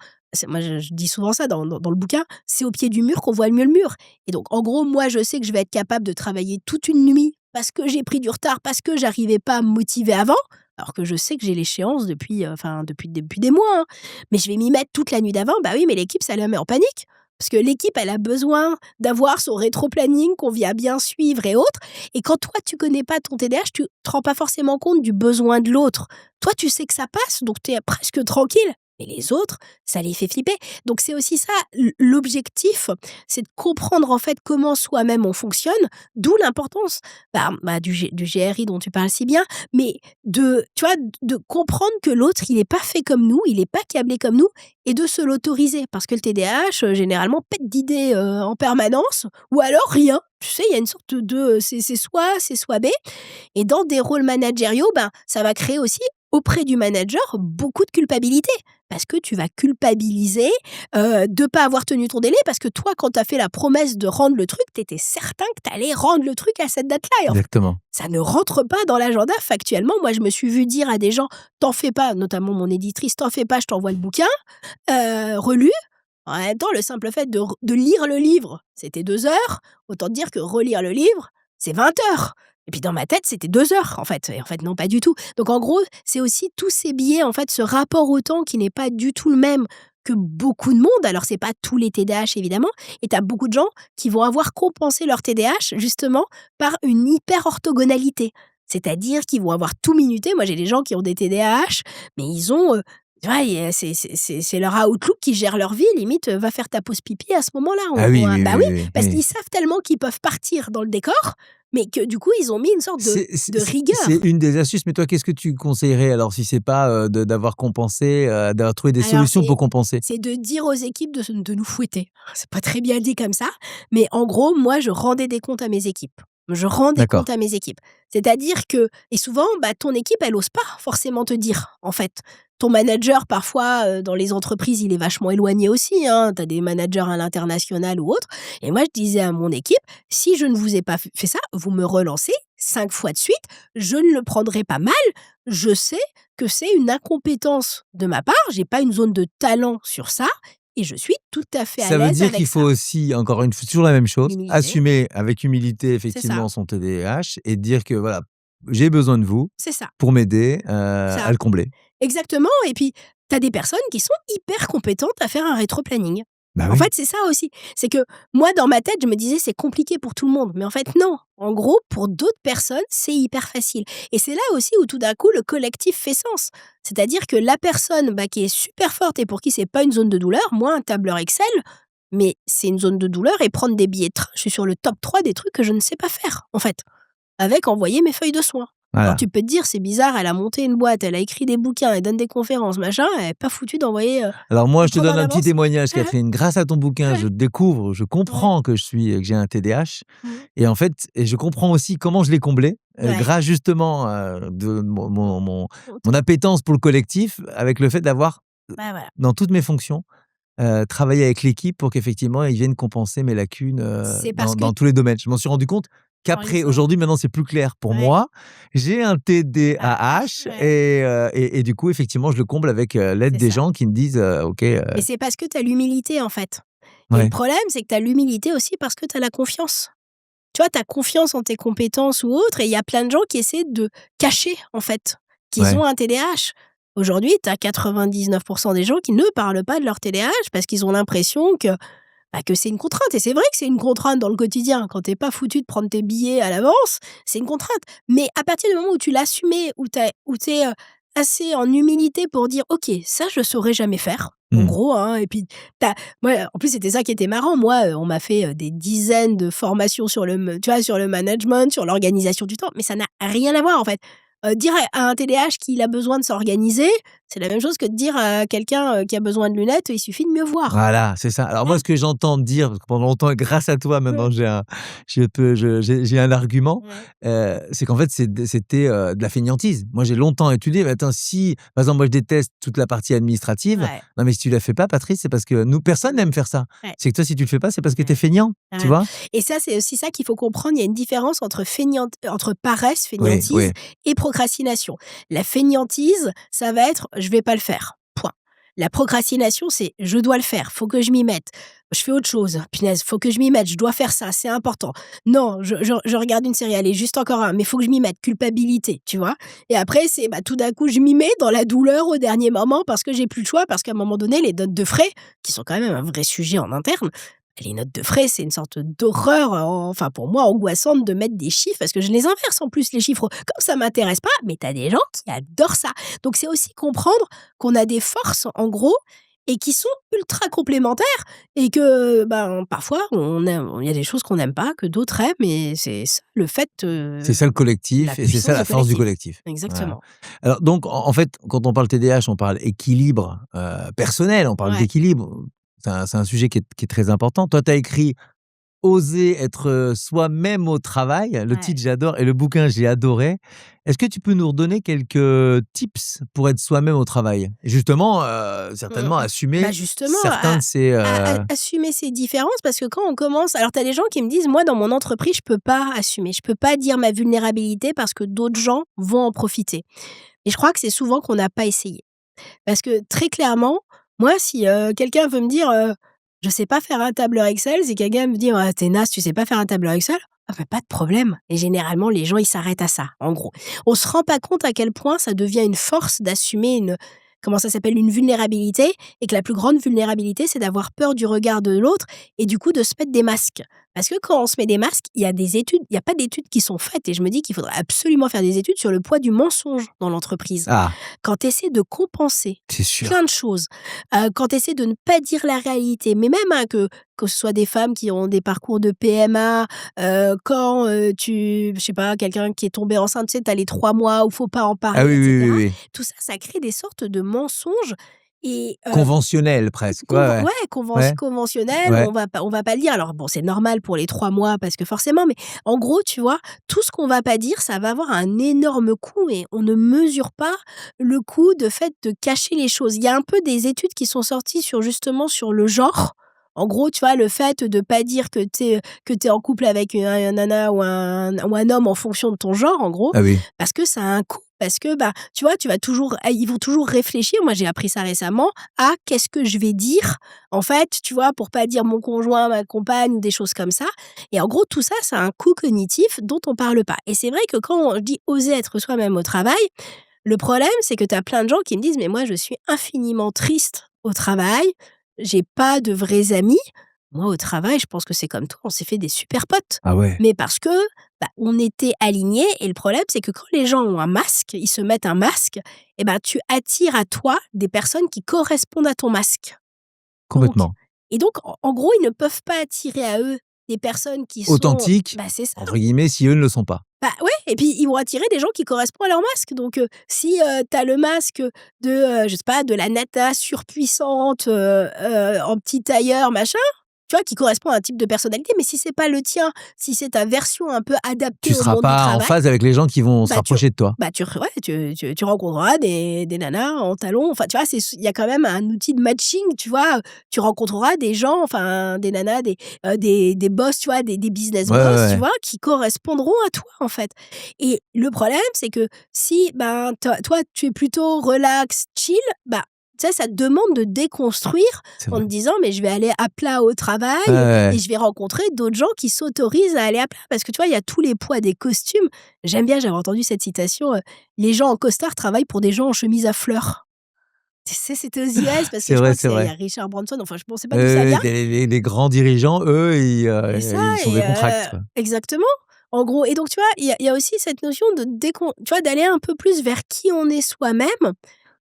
moi je dis souvent ça dans le bouquin, c'est au pied du mur qu'on voit le mieux le mur. Et donc, en gros, moi, je sais que je vais être capable de travailler toute une nuit parce que j'ai pris du retard, parce que j'arrivais pas à me motiver avant, alors que je sais que j'ai l'échéance depuis des mois. Mais je vais m'y mettre toute la nuit d'avant. Oui, mais l'équipe, ça la met en panique. Parce que l'équipe, elle a besoin d'avoir son rétro-planning qu'on vient bien suivre et autres. Et quand toi, tu connais pas ton TDAH, tu te rends pas forcément compte du besoin de l'autre. Toi, tu sais que ça passe, donc tu es presque tranquille. Mais les autres, ça les fait flipper. Donc c'est aussi ça, l'objectif, c'est de comprendre en fait comment soi-même on fonctionne, d'où l'importance du GRI dont tu parles si bien, mais de comprendre que l'autre, il n'est pas fait comme nous, il n'est pas câblé comme nous, et de se l'autoriser. Parce que le TDAH, généralement, pète d'idées en permanence, ou alors rien. Tu sais, il y a une sorte de c'est soit A, c'est soit B. Et dans des rôles managériaux, ça va créer aussi auprès du manager beaucoup de culpabilité. Parce que tu vas culpabiliser de pas avoir tenu ton délai, parce que toi, quand tu as fait la promesse de rendre le truc, tu étais certain que tu allais rendre le truc à cette date-là. Et en fait, Exactement. ça ne rentre pas dans l'agenda factuellement. Moi, je me suis vue dire à des gens: «T'en fais pas», notamment mon éditrice: «T'en fais pas, je t'envoie le bouquin, relu». En même temps, le simple fait de lire le livre, c'était 2 heures. Autant te dire que relire le livre, c'est 20 heures. Et puis dans ma tête, c'était 2 heures, en fait. Et en fait, non, pas du tout. Donc en gros, c'est aussi tous ces biais, en fait, ce rapport au temps qui n'est pas du tout le même que beaucoup de monde. Alors, c'est pas tous les TDAH, évidemment. Et tu as beaucoup de gens qui vont avoir compensé leur TDAH, justement, par une hyper-orthogonalité. C'est-à-dire qu'ils vont avoir tout minuté. Moi, j'ai des gens qui ont des TDAH, mais ils ont... tu vois, c'est leur Outlook qui gère leur vie. Limite, va faire ta pause pipi à ce moment-là, en Ah oui, gros, hein. oui, Bah oui, oui, oui, parce oui. qu'ils savent tellement qu'ils peuvent partir dans le décor, mais que du coup, ils ont mis une sorte de rigueur. C'est une des astuces, mais toi, qu'est-ce que tu conseillerais alors si c'est pas d'avoir compensé, d'avoir trouvé des Alors, solutions pour compenser? c'est de dire aux équipes de nous fouetter. C'est pas très bien dit comme ça, mais en gros, moi, je rendais des comptes à mes équipes. Je rends des D'accord. comptes à mes équipes. C'est-à-dire que, et souvent, ton équipe, elle ose pas forcément te dire, en fait. Ton manager, parfois, dans les entreprises, il est vachement éloigné aussi, hein. Tu as des managers à l'international ou autre. Et moi, je disais à mon équipe: si je ne vous ai pas fait ça, vous me relancez 5 fois de suite, je ne le prendrai pas mal. Je sais que c'est une incompétence de ma part, j'ai pas une zone de talent sur ça, et je suis tout à fait à Ça veut l'aise dire avec qu'il faut ça. aussi, encore une fois, toujours la même chose, L'humilité, assumer avec humilité c'est ça, effectivement son TDAH et dire que voilà, j'ai besoin de vous c'est ça, pour m'aider à ça. le combler. Exactement, et puis tu as des personnes qui sont hyper compétentes à faire un rétro-planning. Bah En oui. fait, c'est ça aussi. C'est que moi, dans ma tête, je me disais: «C'est compliqué pour tout le monde», mais en fait, non. En gros, pour d'autres personnes, c'est hyper facile, et c'est là aussi où tout d'un coup, le collectif fait sens. C'est-à-dire que la personne, qui est super forte et pour qui c'est pas une zone de douleur, moi, un tableur Excel, mais c'est une zone de douleur, et prendre des billets de train, je suis sur le top 3 des trucs que je ne sais pas faire, en fait, avec envoyer mes feuilles de soins. Alors Voilà. tu peux te dire: «C'est bizarre, elle a monté une boîte, elle a écrit des bouquins, elle donne des conférences, machin, elle est pas foutue d'envoyer, Alors moi, une je te commande donne un petit avance». témoignage, Hein, hein, Catherine. Grâce à ton bouquin, ouais, je découvre, je ouais. comprends que j'ai un TDAH Mmh. et en fait, et je comprends aussi comment je l'ai comblé, Ouais. grâce justement de mon Autre appétence pour le collectif, avec le fait d'avoir, voilà. dans toutes mes fonctions, travaillé avec l'équipe pour qu'effectivement, ils viennent compenser mes lacunes C'est parce que dans tous les domaines. Je m'en suis rendu compte par qu'après, exemple, aujourd'hui, maintenant, c'est plus clair pour ouais, moi. J'ai un TDAH ouais, et du coup, effectivement, je le comble avec l'aide c'est des ça. gens qui me disent OK, Mais c'est parce que tu as l'humilité, en fait, et le ouais. problème, c'est que tu as l'humilité aussi parce que tu as la confiance. Tu vois, tu as confiance en tes compétences ou autre, et il y a plein de gens qui essaient de cacher, en fait, qu'ils Ouais. ont un TDAH. Aujourd'hui, tu as 99 des gens qui ne parlent pas de leur TDAH parce qu'ils ont l'impression que c'est une contrainte, et c'est vrai que c'est une contrainte dans le quotidien. Quand tu pas foutu de prendre tes billets à l'avance, c'est une contrainte. Mais à partir du moment où tu l'assumais, où tu es, assez en humilité pour dire: «OK, ça je saurais jamais faire», en Mmh. gros, hein, et puis moi, en plus, c'était ça qui était marrant. Moi, on m'a fait, des dizaines de formations sur tu vois, sur le management, sur l'organisation du temps, mais ça n'a rien à voir, en fait. Dire à un TDAH qu'il a besoin de s'organiser, c'est la même chose que de dire à quelqu'un, qui a besoin de lunettes: «Il suffit de mieux voir». Voilà, c'est ça. Alors moi, Hein? ce que j'entends dire, parce que pendant longtemps, grâce à toi, maintenant, j'ai un argument, Ouais. c'est qu'en fait, c'était de la fainéantise. Moi, j'ai longtemps étudié, mais attends, si, par exemple, moi, je déteste toute la partie administrative. Ouais. Non, mais si tu la fais pas, Patrice, c'est parce que nous, personne n'aime faire ça. Ouais. C'est que toi, si tu le fais pas, c'est parce que tu es Ouais. feignant, tu Ouais. vois? Et ça, c'est aussi ça qu'il faut comprendre. Il y a une différence entre paresse, Oui, fainéantise, oui. et procrastination. La fainéantise, ça va être: «Je vais pas le faire, point». La procrastination, c'est: «Je dois le faire, faut que je m'y mette. Je fais autre chose, punaise, faut que je m'y mette, je dois faire ça, c'est important. Non, je regarde une série, allez, juste encore un, mais faut que je m'y mette», culpabilité, tu vois? Et après, c'est, tout d'un coup, je m'y mets dans la douleur au dernier moment parce que j'ai plus le choix, parce qu'à un moment donné, les notes de frais, qui sont quand même un vrai sujet en interne, les notes de frais, c'est une sorte d'horreur, enfin pour moi angoissante, de mettre des chiffres, parce que je les inverse en plus, les chiffres. Comme ça m'intéresse pas, mais tu as des gens qui adorent ça. Donc c'est aussi comprendre qu'on a des forces, en gros, et qui sont ultra complémentaires, et que, parfois il y a des choses qu'on n'aime pas, que d'autres aiment, et c'est ça le fait, C'est ça le la collectif et c'est ça puissance la du force du collectif. collectif. Voilà. Exactement. Alors donc en fait, quand on parle TDAH, on parle équilibre, personnel, on parle Ouais. d'équilibre. C'est un sujet qui est très important. Toi, tu as écrit Oser être soi-même au travail. Le Ouais. titre, j'adore. Et le bouquin, j'ai adoré. Est-ce que tu peux nous redonner quelques tips pour être soi-même au travail? Et justement, certainement Mmh. Bah, assumer justement, certains de ces. assumer ses différences parce que quand on commence alors tu as des gens qui me disent: «Moi, dans mon entreprise, je peux pas assumer, je peux pas dire ma vulnérabilité parce que d'autres gens vont en profiter» et je crois que c'est souvent qu'on n'a pas essayé. Parce que très clairement, moi, si, quelqu'un veut me dire, «Je sais pas faire un tableur Excel», si quelqu'un me dit: «Ah, tu naze, tu sais pas faire un tableur Excel», ah bah, pas de problème et généralement, les gens, ils s'arrêtent à ça, en gros. On se rend pas compte à quel point ça devient une force d'assumer une comment ça s'appelle? Une vulnérabilité et que la plus grande vulnérabilité, c'est d'avoir peur du regard de l'autre et du coup, de se mettre des masques. Parce que quand on se met des masques, il y a pas d'études qui sont faites et je me dis qu'il faudrait absolument faire des études sur le poids du mensonge dans l'entreprise. Ah, Quand tu essaies de compenser c'est sûr. plein de choses, quand tu essaies de ne pas dire la réalité, mais même, hein, que ce soit des femmes qui ont des parcours de PMA, quand, je sais pas, quelqu'un qui est tombé enceinte, tu sais, tu as les 3 mois où faut pas en Ah parler oui, et oui, oui, cetera. oui. Tout ça, ça crée des sortes de mensonges et Conventionnel presque. Ouais, ouais. Ouais, conventionnel, ouais. on va pas le dire. Alors bon, c'est normal pour les 3 mois parce que forcément, mais en gros, tu vois, tout ce qu'on va pas dire, ça va avoir un énorme coût et on ne mesure pas le coût de fait de cacher les choses. Il y a un peu des études qui sont sorties sur justement sur le genre. En gros, tu vois, le fait de pas dire que tu en couple avec un nana ou un homme en fonction de ton genre, en gros, Ah oui. parce que ça a un coût. Parce que, bah, tu vois, ils vont toujours réfléchir. Moi, j'ai appris ça récemment à qu'est-ce que je vais dire, en fait, tu vois, pour pas dire mon conjoint, ma compagne ou des choses comme ça. Et en gros, tout ça, ça a un coût cognitif dont on parle pas. Et c'est vrai que quand on dit oser être soi-même au travail, le problème, c'est que tu as plein de gens qui me disent: «Mais moi, je suis infiniment triste au travail, j'ai pas de vrais amis». Moi, au travail, je pense que c'est comme toi, on s'est fait des super potes. Ah ouais. Mais parce que, bah, on était alignés et le problème, c'est que quand les gens ont un masque, ils se mettent un masque et ben, tu attires à toi des personnes qui correspondent à ton masque. Donc Complètement. en gros, ils ne peuvent pas attirer à eux des personnes qui sont Authentique, bah, c'est ça. entre guillemets, si eux ne le sont pas. Bah, ouais et puis ils vont attirer des gens qui correspondent à leur masque donc si, tu as le masque de, je sais pas, de la nata surpuissante, en petit tailleur machin, tu vois, qui correspond à un type de personnalité, mais si c'est pas le tien, si c'est ta version un peu Tu adaptée au seras monde du pas en travail, phase avec les gens qui vont se bah, tu rapprocher de toi. bah, tu rencontreras des nanas en talons, enfin, tu vois, il y a quand même un outil de matching, tu vois? Tu rencontreras des gens, enfin, des nanas, des boss, tu vois? Des business Ouais, ouais, boss, tu ouais. vois? Qui correspondront à toi, en fait et le problème, c'est que si, ben, toi, tu es plutôt relax, chill, bah, tu sais, ça te demande de déconstruire C'est en vrai. te disant: «Mais je vais aller à plat au travail Ouais, ouais, et ouais. je vais rencontrer d'autres gens qui s'autorisent à aller à plat». Parce que, tu vois, il y a tous les poids des costumes. J'aime bien, j'avais entendu cette citation, «Les gens en costard travaillent pour des gens en chemise à fleurs». Tu sais, c'était aux US parce que C'est je vrai, crois que c'est c'est il y vrai. a Richard Branson, enfin, je ne sais pas d'où ça vient Les grands dirigeants, eux, et ça ils sont et décontractés, quoi. exactement, en gros et donc tu vois, il y a aussi cette notion de tu vois, d'aller un peu plus vers qui on est soi-même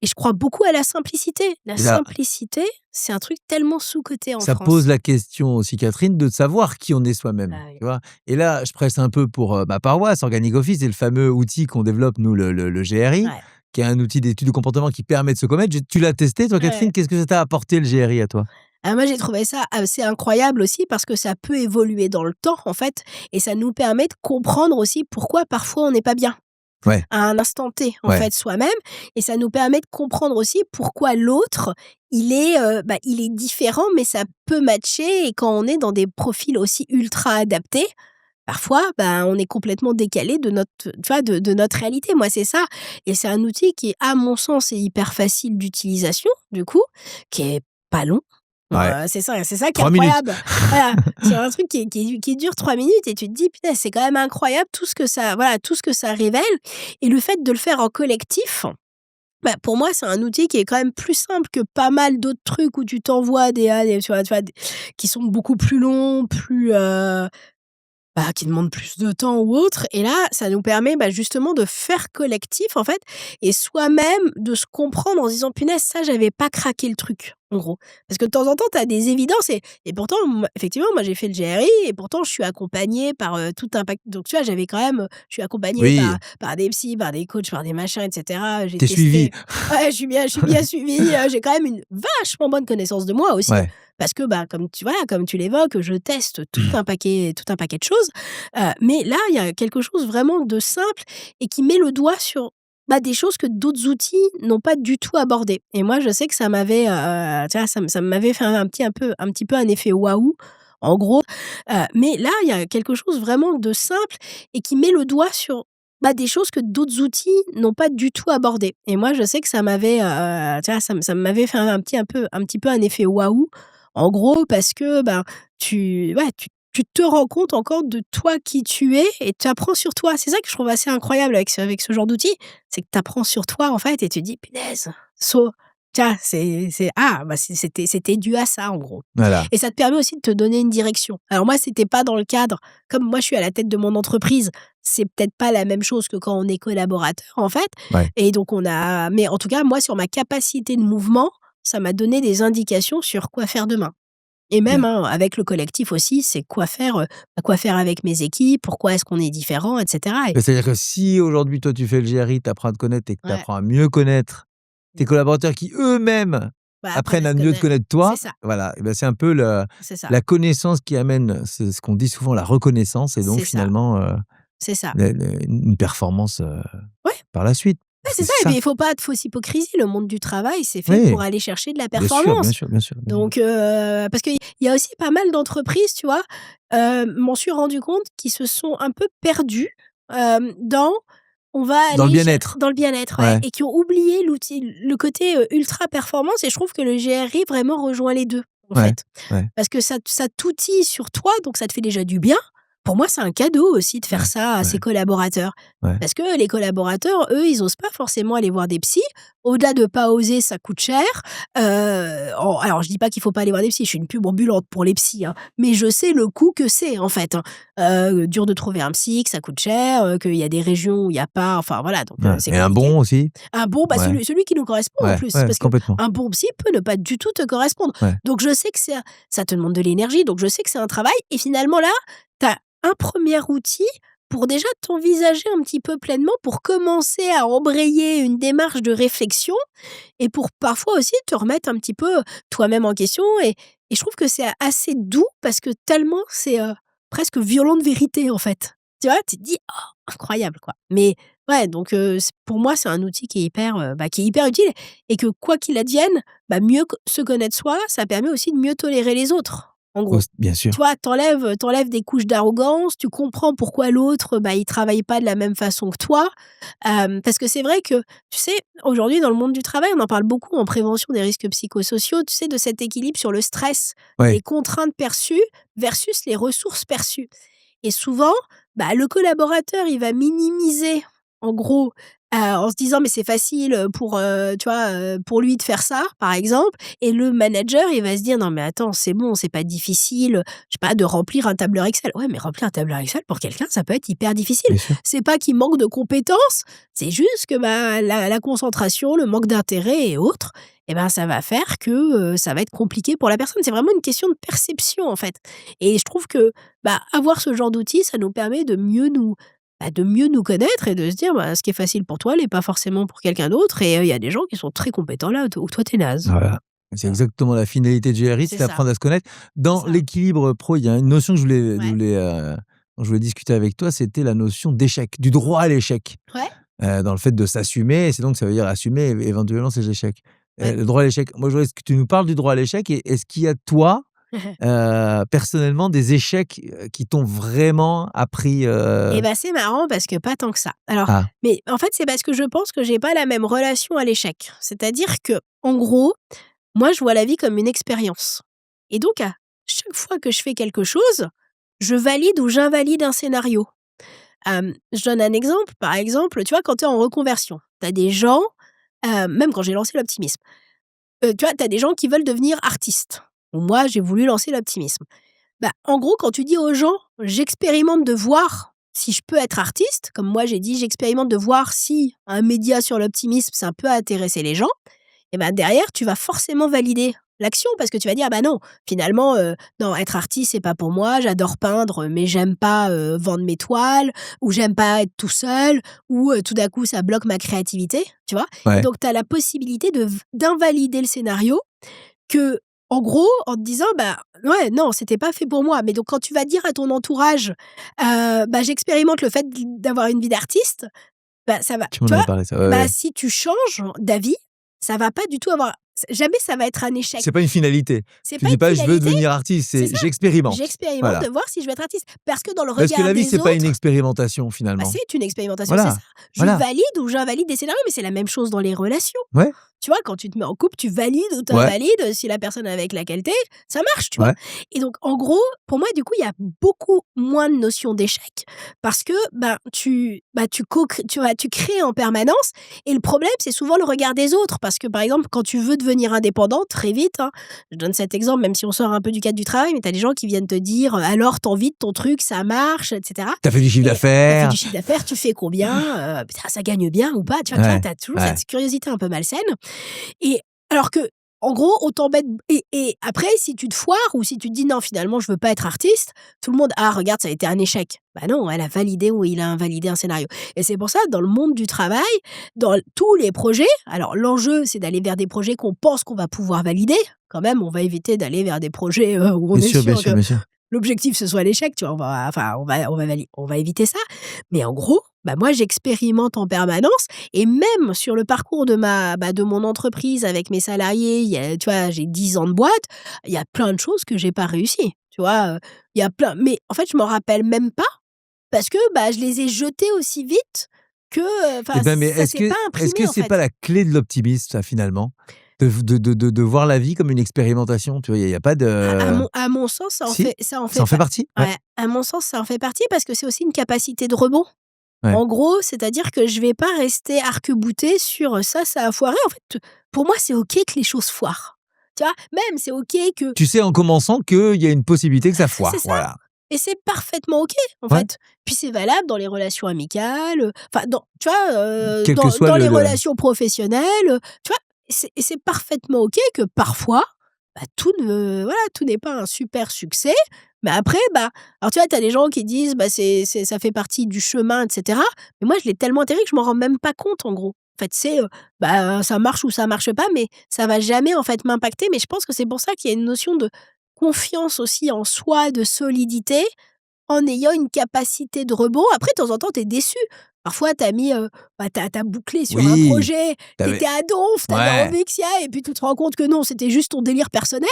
et je crois beaucoup à la simplicité. La Et là, simplicité, c'est un truc tellement sous-coté en ça pose France. la question aussi, Catherine, de savoir qui on est Bah soi-même, oui. tu vois? Et là, je presse un peu pour, ma paroisse, Organic Office, c'est le fameux outil qu'on développe, nous, le GRI, Ouais, qui est un outil d'étude de comportement qui permet de se connaître. Tu l'as testé, toi, ouais. Catherine? Qu'est-ce que ça t'a apporté, le GRI, à toi? Ah moi j'ai trouvé ça assez incroyable aussi parce que ça peut évoluer dans le temps en fait et ça nous permet de comprendre aussi pourquoi parfois on n'est pas bien. Ouais, À un instant T, en ouais. fait, soi-même et ça nous permet de comprendre aussi pourquoi l'autre, il est différent, mais ça peut matcher et quand on est dans des profils aussi ultra adaptés, parfois, bah, on est complètement décalé de notre tu vois, de notre réalité. Moi, c'est ça et c'est un outil qui, à mon sens, est hyper facile d'utilisation, du coup, qui est pas long. Ouais. C'est ça qui est 3 minutes. incroyable. Voilà, c'est un truc qui dure 3 minutes et tu te dis: «Putain, c'est quand même incroyable tout ce que ça révèle» et le fait de le faire en collectif, bah, pour moi, c'est un outil qui est quand même plus simple que pas mal d'autres trucs où tu t'envoies tu vois, des qui sont beaucoup plus longs, qui demandent plus de temps ou autre et là, ça nous permet, bah, justement de faire collectif, en fait et soi-même de se comprendre en se disant: «Punaise, ça, j'avais pas craqué le truc», en gros. Parce que de temps en temps, tu as des évidences et pourtant, effectivement, moi, j'ai fait le GRI et pourtant je suis accompagnée par, tout un pack donc tu vois, je suis accompagnée Oui, par des psys, par des coachs, par des machins et cetera. J'ai tu suivi. testé ouais, je suis bien suivie, j'ai quand même une vachement bonne connaissance de moi aussi. Ouais. parce que, comme tu l'évoques, je teste tout un paquet de choses. Mais là, il y a quelque chose vraiment de simple et qui met le doigt sur, des choses que d'autres outils n'ont pas du tout abordées. Et moi, je sais que ça m'avait, tu vois, ça m'avait fait un petit peu un effet waouh, en gros. Mais là, il y a quelque chose vraiment de simple et qui met le doigt sur, des choses que d'autres outils n'ont pas du tout abordées. Et moi, je sais que ça m'avait, tu vois, ça m'avait fait un petit peu un effet waouh, en gros, parce que, tu te rends compte encore de toi qui tu es et tu apprends sur toi. C'est ça que je trouve assez incroyable avec ce genre d'outil, c'est que tu apprends sur toi, en fait, et tu te dis: «Punaise, tiens, c'était dû à ça, en gros». Voilà. Et ça te permet aussi de te donner une direction. Alors moi, c'était pas dans le cadre, comme moi je suis à la tête de mon entreprise, c'est peut-être pas la même chose que quand on est collaborateur, en fait. Ouais. Et donc mais en tout cas, moi, sur ma capacité de mouvement, ça m'a donné des indications sur quoi faire demain. Et même, Bien. hein, avec le collectif aussi, c'est quoi faire avec mes équipes, pourquoi est-ce qu'on est différents, et cetera. Mais c'est-à-dire que si aujourd'hui, toi, tu fais le GRI, tu apprends à te connaître et que tu Ouais. apprends à mieux connaître tes collaborateurs qui eux-mêmes apprennent à mieux te connaître toi, C'est ça, voilà, et ben, c'est un peu c'est ça, la connaissance qui amène ce qu'on dit souvent la reconnaissance et donc c'est ça, finalement c'est ça. une performance Ouais. par la suite. Ouais, c'est C'est ça. Et ça. puis il faut pas de fausse hypocrisie. Le monde du travail, c'est fait Oui, pour aller chercher de la bien sûr, bien performance. sûr, bien sûr. Bien sûr. Donc, parce qu'il y a aussi pas mal d'entreprises, tu vois, m'en suis rendu compte, qui se sont un peu perdues, dans on va Dans le aller bien-être. dans le bien-être, ouais, Ouais. et qui ont oublié le côté, ultra performance. Et je trouve que le GRI vraiment rejoint les 2, en Ouais. fait. Ouais. Parce que ça t'outille sur toi, donc ça te fait déjà du bien. Pour moi, c'est un cadeau aussi de faire Ouais. ça à Ouais. ses collaborateurs. Ouais. Parce que les collaborateurs, eux, ils osent pas forcément aller voir des psys. Au-delà de pas oser, ça coûte cher. Alors je dis pas qu'il faut pas aller voir des psys, je suis une pub ambulante pour les psys, hein, mais je sais le coût que c'est, en fait, hein. Dur de trouver un psy, que ça coûte cher, qu'il y a des régions où il y a pas, enfin voilà, donc Ouais. c'est Et un compliqué. bon aussi. Un bon, Ouais. celui qui nous correspond, en Ouais. plus, Ouais, parce complètement. qu'un bon psy peut ne pas du tout te correspondre. Ouais. Donc je sais que ça te demande de l'énergie, donc je sais que c'est un travail, et finalement là, tu as un premier outil pour déjà t'envisager un petit peu pleinement, pour commencer à embrayer une démarche de réflexion, et pour parfois aussi te remettre un petit peu toi-même en question. Et je trouve que c'est assez doux, parce que tellement c'est, presque violent de vérité, en fait. Tu vois? Tu te dis: «Oh, incroyable, quoi». Mais ouais, donc pour moi, c'est un outil qui est hyper utile, et que quoi qu'il advienne, mieux se connaître soi, ça permet aussi de mieux tolérer les autres, en gros. Bien Tu sûr. vois, t'enlèves des couches d'arrogance, tu comprends pourquoi l'autre, il travaille pas de la même façon que toi. Parce que c'est vrai que, tu sais, aujourd'hui, dans le monde du travail, on en parle beaucoup en prévention des risques psychosociaux, tu sais, de cet équilibre sur le stress, les Ouais. contraintes perçues versus les ressources perçues. Et souvent, le collaborateur, il va minimiser, en gros, en se disant: «Mais c'est facile, tu vois, pour lui de faire ça», par exemple. Et le manager, il va se dire: «Non mais attends, c'est bon, c'est pas difficile, je sais pas, de remplir un tableur Excel». Ouais, mais remplir un tableur Excel, pour quelqu'un, ça peut être hyper difficile. Bien sûr. C'est pas qu'il manque de compétences, c'est juste que, la concentration, le manque d'intérêt et autres, ça va faire que, ça va être compliqué pour la personne. C'est vraiment une question de perception, en fait. Et je trouve que, avoir ce genre d'outils, ça nous permet de mieux nous connaître, et de se dire: «Ce qui est facile pour toi l'est pas forcément pour quelqu'un d'autre», et il y a des gens qui sont très compétents là où toi, tu es naze. Voilà. C'est Voilà. exactement la finalité du GRI, C'est c'est ça. d'apprendre à se connaître. Dans C'est ça. l'équilibre pro, il y a une notion que Ouais. dont je voulais discuter avec toi, c'était la notion d'échec, du droit à l'échec. Ouais. Dans le fait de s'assumer, et c'est donc ça veut dire assumer éventuellement ses échecs. Ouais. Le droit à l'échec, moi je voudrais que tu nous parles du droit à l'échec, et est-ce qu'il y a toi, personnellement, des échecs qui t'ont vraiment appris C'est marrant, parce que pas tant que ça. Alors, Ah, mais en fait, c'est parce que je pense que j'ai pas la même relation à l'échec. C'est-à-dire que, en gros, moi, je vois la vie comme une expérience. Et donc, à chaque fois que je fais quelque chose, je valide ou j'invalide un scénario. Je donne un exemple. Par exemple, tu vois, quand tu es en reconversion, tu as des gens, même quand j'ai lancé l'optimisme, tu vois, tu as des gens qui veulent devenir artistes. Ou moi, j'ai voulu lancer l'optimisme. En gros, quand tu dis aux gens: «J'expérimente de voir si je peux être artiste», comme moi j'ai dit: «J'expérimente de voir si un média sur l'optimisme, ça peut intéresser les gens», et derrière, tu vas forcément valider l'action, parce que tu vas dire: «Ah non, finalement, non, être artiste, c'est pas pour moi, j'adore peindre, mais j'aime pas, vendre mes toiles, ou j'aime pas être tout seul, ou tout d'un coup, ça bloque ma créativité», tu vois? Et ouais. donc tu as la possibilité d'invalider le scénario, que en gros, en te disant: «Bah, ouais, non, c'était pas fait pour moi». Mais donc quand tu vas dire à ton entourage, «Bah, j'expérimente le fait d'avoir une vie d'artiste», bah, ça va Tu m'en tu avais vois? parlé ça, ouais, Bah, ouais. si tu changes d'avis, ça va pas du tout avoir jamais ça va être un échec. C'est pas une finalité. C'est Tu pas dis une pas: «Je veux finalité, devenir artiste», c'est c'est: ça. «J'expérimente». J'expérimente Voilà. de voir si je vais être artiste. Parce que dans le Parce que regard la vie, des c'est pas une autres, expérimentation bah, finalement. c'est une expérimentation, c'est Voilà, ça. Je voilà. valide ou j'invalide des scénarios, mais c'est la même chose dans les relations. Ouais, Tu vois, quand tu te mets en couple, tu valides ou tu ouais, invalides si la personne avec laquelle tu es, ça marche, tu vois? ouais. Et donc en gros, pour moi, du coup, il y a beaucoup moins de notion d'échec parce que, tu crées en permanence et le problème, c'est souvent le regard des autres parce que, par exemple, quand tu veux devenir indépendant, très vite, hein, je donne cet exemple, même si on sort un peu du cadre du travail, mais tu as des gens qui viennent te dire: «Alors, tu envie de ton truc, ça marche?» et cetera. Tu as fait du chiffre Et tu fait d'affaires. du chiffre d'affaires, tu fais combien? Putain, ça gagne bien ou pas? Tu vois, Ouais, tu as toujours ouais. cette curiosité un peu malsaine et alors que, en gros, on t'embête et après si tu te foires ou si tu te dis: «Non, finalement, je veux pas être artiste», tout le monde: «Ah regarde, ça a été un échec». Bah non, elle a validé ou il a invalidé un scénario et c'est pour ça, dans le monde du travail, dans tous les projets, alors l'enjeu, c'est d'aller vers des projets qu'on pense qu'on va pouvoir valider. Quand même, on va éviter d'aller vers des projets, où on Bien est sûr, bien sûr sûr, que bien sûr. l'objectif, ce soit l'échec, tu vois? On va éviter ça. Mais en gros, bah, moi, j'expérimente en permanence et même sur le parcours de mon entreprise avec mes salariés, il y a tu vois, j'ai 10 ans de boîte, il y a plein de choses que j'ai pas réussi, tu vois? Il y a plein mais en fait, je m'en rappelle même pas parce que, bah, je les ai jetés aussi vite que, Eh enfin, ben, mais ça est-ce s'est que pas est-ce imprimé, que en c'est pas fait. la clé de l'optimisme ça finalement? De voir la vie comme une expérimentation, tu vois? Il y a pas de À mon sens, si? ça en Ça fait en fait pas partie? Ouais, ouais, à mon sens, ça en fait partie parce que c'est aussi une capacité de rebond. ouais. En gros, c'est-à-dire que je vais pas rester arc-boutée sur, ça a foiré. En fait, pour moi, c'est OK que les choses foirent. Tu vois? Même c'est OK que Tu sais en commençant qu'il y a une possibilité que ça c'est foire, ça voilà. et c'est parfaitement OK, en Ouais, fait. Puis c'est valable dans les relations amicales, enfin dans tu vois, quel que soit dans les le relations professionnelles, tu vois? Et c'est parfaitement OK que parfois, bah, tout n'est pas un super succès. Mais après, bah, alors tu vois, tu as des gens qui disent: «Bah, c'est ça fait partie du chemin» et cetera. Mais moi, je l'ai tellement intégré que je m'en rends même pas compte, en gros. En fait, bah, ça marche ou ça marche pas, mais ça va jamais, en fait, m'impacter. Mais je pense que c'est pour ça qu'il y a une notion de confiance aussi en soi, de solidité, en ayant une capacité de rebond. Après, de temps en temps, tu es déçu. Parfois, tu as mis, tu bouclé sur un oui, projet, tu tu étais à donf, tu avais ouais, envie que s'y aille et puis tu te rends compte que non, c'était juste ton délire personnel.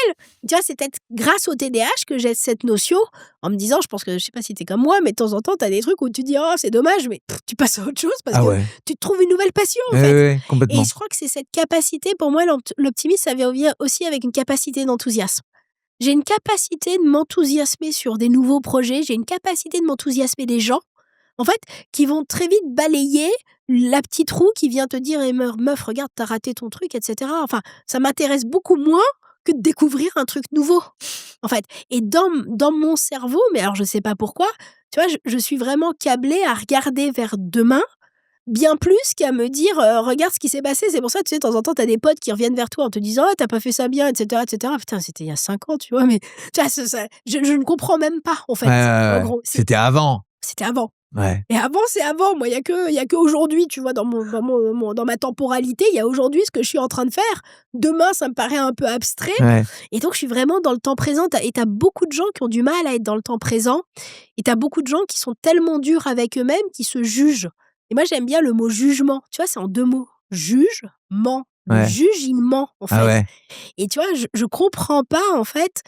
Tu vois, c'est peut-être grâce au TDAH que j'ai cette notion en me disant, je pense que je sais pas si tu es comme moi, mais de temps en temps, tu as des trucs où tu dis: «Oh, c'est dommage», mais tu passes à autre chose parce ah que ouais, tu te trouves une nouvelle passion, en ouais, ouais, fait. ouais, Et complètement. je crois que c'est cette capacité, pour moi, l'optimisme, ça vient aussi avec une capacité d'enthousiasme. J'ai une capacité de m'enthousiasmer sur des nouveaux projets, j'ai une capacité de m'enthousiasmer des gens, en fait, qui vont très vite balayer la petite roue qui vient te dire: «Eh meuf, regarde, t'as raté ton truc» et cetera. Enfin, ça m'intéresse beaucoup moins que de découvrir un truc nouveau, en fait. Et dans mon cerveau, mais alors je sais pas pourquoi, tu vois, je suis vraiment câblée à regarder vers demain bien plus qu'à me dire, «Regarde ce qui s'est passé». C'est pour ça, tu sais, de temps en temps, tu as des potes qui reviennent vers toi en te disant: «Ah, tu pas fait ça bien» et cetera et cetera. Putain, c'était il y a 5 ans, tu vois? Mais tu vois, je ne comprends même pas, en Ouais, fait. ouais, En ouais. gros, C'était avant. c'était avant Ouais. et avant, c'est avant. Moi, il y a qu'aujourd'hui, tu vois, dans ma temporalité, il y a aujourd'hui ce que je suis en train de faire. Demain, ça me paraît un peu abstrait Ouais. et donc je suis vraiment dans le temps présent. Tu as beaucoup de gens qui ont du mal à être dans le temps présent et tu as beaucoup de gens qui sont tellement durs avec eux-mêmes, qui se jugent. Et moi, j'aime bien le mot jugement. Tu vois, c'est en 2 mots. Jugement. Le Ouais. juge, il ment, en Ah fait. ouais. Et tu vois, je comprends pas, en fait,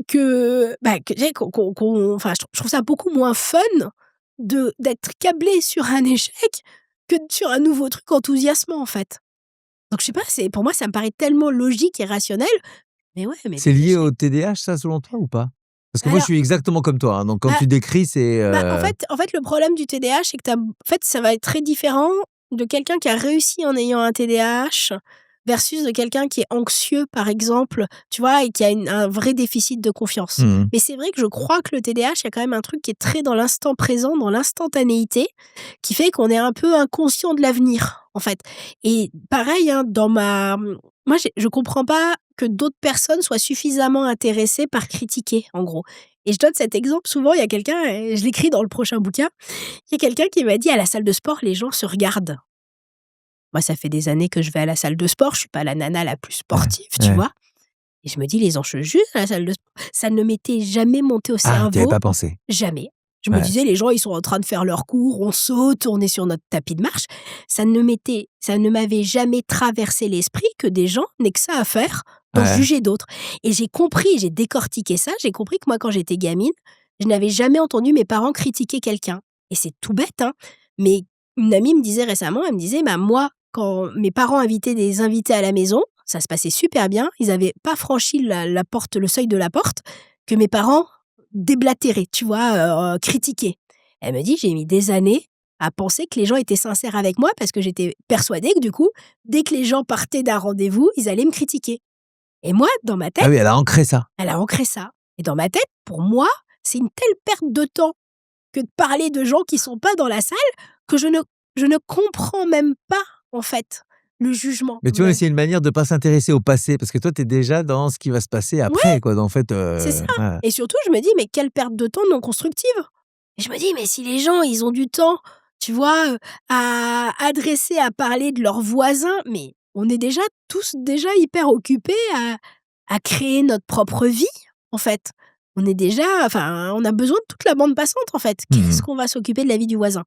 que tu sais, enfin, je trouve ça beaucoup moins fun d'être câblé sur un échec que sur un nouveau truc enthousiasmant, en fait. Donc je sais pas, pour moi, ça me paraît tellement logique et rationnel. Mais ouais, mais C'est des lié échecs. au TDAH ça selon toi ou pas? Parce que moi je Alors, suis exactement comme toi, hein, donc quand bah tu décris c'est, en fait, le problème du TDAH, c'est que ça va être très différent de quelqu'un qui a réussi en ayant un TDAH versus de quelqu'un qui est anxieux, par exemple, tu vois? Et qui a un vrai déficit de confiance. mmh Mais c'est vrai que je crois que le TDAH, il y a quand même un truc qui est très dans l'instant présent, dans l'instantanéité, qui fait qu'on est un peu inconscient de l'avenir, en fait. Et pareil, hein, moi, je comprends pas que d'autres personnes soient suffisamment intéressées par critiquer, en gros. Et je donne cet exemple souvent, il y a quelqu'un, et je l'écris dans le prochain bouquin, il y a quelqu'un qui m'a dit: «À la salle de sport, les gens se regardent». Moi, ça fait des années que je vais à la salle de sport, je suis pas la nana la plus Ouais, sportive, tu ouais. vois? Et je me dis: «Les enjeux juste à la salle de sport». Ça ne m'était jamais monté au Ah, tu avais cerveau, pas pensé. jamais. Je me Ouais. disais: «Les gens, ils sont en train de faire leur cours, on saute, on est sur notre tapis de marche». Ça ne m'avait jamais traversé l'esprit que des gens n'aient que ça à faire, d'en Ouais. juger d'autres. Et j'ai compris, j'ai décortiqué ça, j'ai compris que moi, quand j'étais gamine, je n'avais jamais entendu mes parents critiquer quelqu'un. Et c'est tout bête, hein, mais une amie me disait récemment, elle me disait: «Bah, moi, quand mes parents invitaient des invités à la maison, ça se passait super bien. Ils avaient pas franchi la porte, le seuil de la porte, que mes parents déblatéraient, tu vois, critiquaient». Elle me dit: «J'ai mis des années à penser que les gens étaient sincères avec moi parce que j'étais persuadée que du coup, dès que les gens partaient d'un rendez-vous, ils allaient me critiquer». Et moi, dans ma tête, Ah oui, elle a ancré ça. elle a ancré ça. Et dans ma tête, pour moi, c'est une telle perte de temps que de parler de gens qui sont pas dans la salle, que je ne comprends même pas, en fait, le jugement. Mais tu vois, c'est une manière de pas s'intéresser au passé parce que toi, tu es déjà dans ce qui va se passer après, quoi. En fait, C'est ça. ouais. Et surtout, je me dis: «Mais quelle perte de temps non constructive!» Et je me dis: «Mais si les gens, ils ont du temps, tu vois, à adresser, à parler de leurs voisins, mais on est déjà tous déjà hyper occupés à créer notre propre vie, en fait. On est déjà enfin, on a besoin de toute la bande passante, en fait. Mmh. Qu'est-ce qu'on va s'occuper de la vie du voisin?»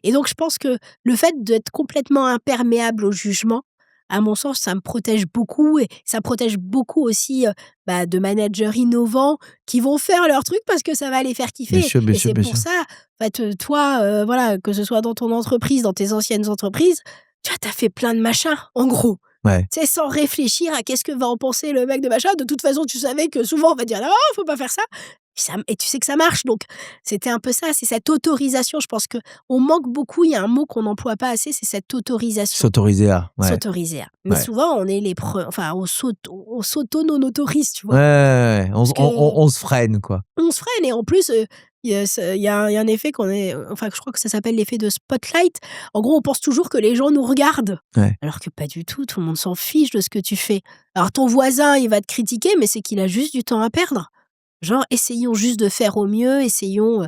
Et donc je pense que le fait d'être complètement imperméable au jugement, à mon sens, ça me protège beaucoup et ça protège beaucoup aussi, de managers innovants qui vont faire leur truc parce que ça va les faire Bien kiffer. sûr, bien Et sûr, c'est bien pour sûr. ça, en fait, toi, voilà, que ce soit dans ton entreprise, dans tes anciennes entreprises, tu vois, tu as fait plein de machins, en gros. Ouais. Tu sais, sans réfléchir à qu'est-ce que va en penser le mec de machin. De toute façon, tu savais que souvent on va dire: «Non, faut pas faire ça». Et tu sais que ça marche, donc c'était un peu ça, c'est cette autorisation. Je pense qu'on manque beaucoup, il y a un mot qu'on n'emploie pas assez, c'est cette autorisation. S'autoriser à. Ouais. S'autoriser à. Mais Ouais. souvent, on est enfin, on s'auto-non-autorise, tu Ouais, vois? ouais, ouais. Parce que On se freine, quoi. on se freine et en plus, il y a un effet qu'on est enfin, je crois que ça s'appelle l'effet de spotlight. En gros, on pense toujours que les gens nous regardent, Ouais. alors que pas du tout, tout le monde s'en fiche de ce que tu fais. Alors ton voisin, il va te critiquer, mais c'est qu'il a juste du temps à perdre. Genre, essayons juste de faire au mieux, essayons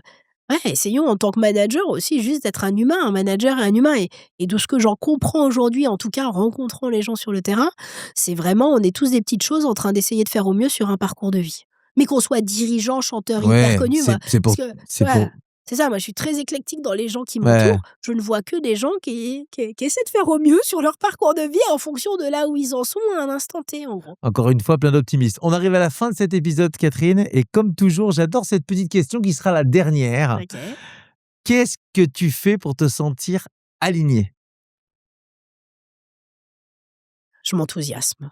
en tant que manager aussi juste d'être un humain. Un manager est un humain et de ce que j'en comprends aujourd'hui, en tout cas en rencontrant les gens sur le terrain, c'est vraiment on est tous des petites choses en train d'essayer de faire au mieux sur un parcours de vie. Mais qu'on soit dirigeant, chanteur hyper Ouais, connu, moi c'est parce pour que c'est voilà, pour c'est ça, moi je suis très éclectique dans les gens qui ouais. m'entourent. Je ne vois que des gens qui essaient de faire au mieux sur leur parcours de vie en fonction de là où ils en sont à un instant T, en gros. Encore une fois, plein d'optimistes. On arrive à la fin de cet épisode, Catherine, et comme toujours, j'adore cette petite question qui sera la dernière. OK. Qu'est-ce que tu fais pour te sentir aligné? Je m'enthousiasme.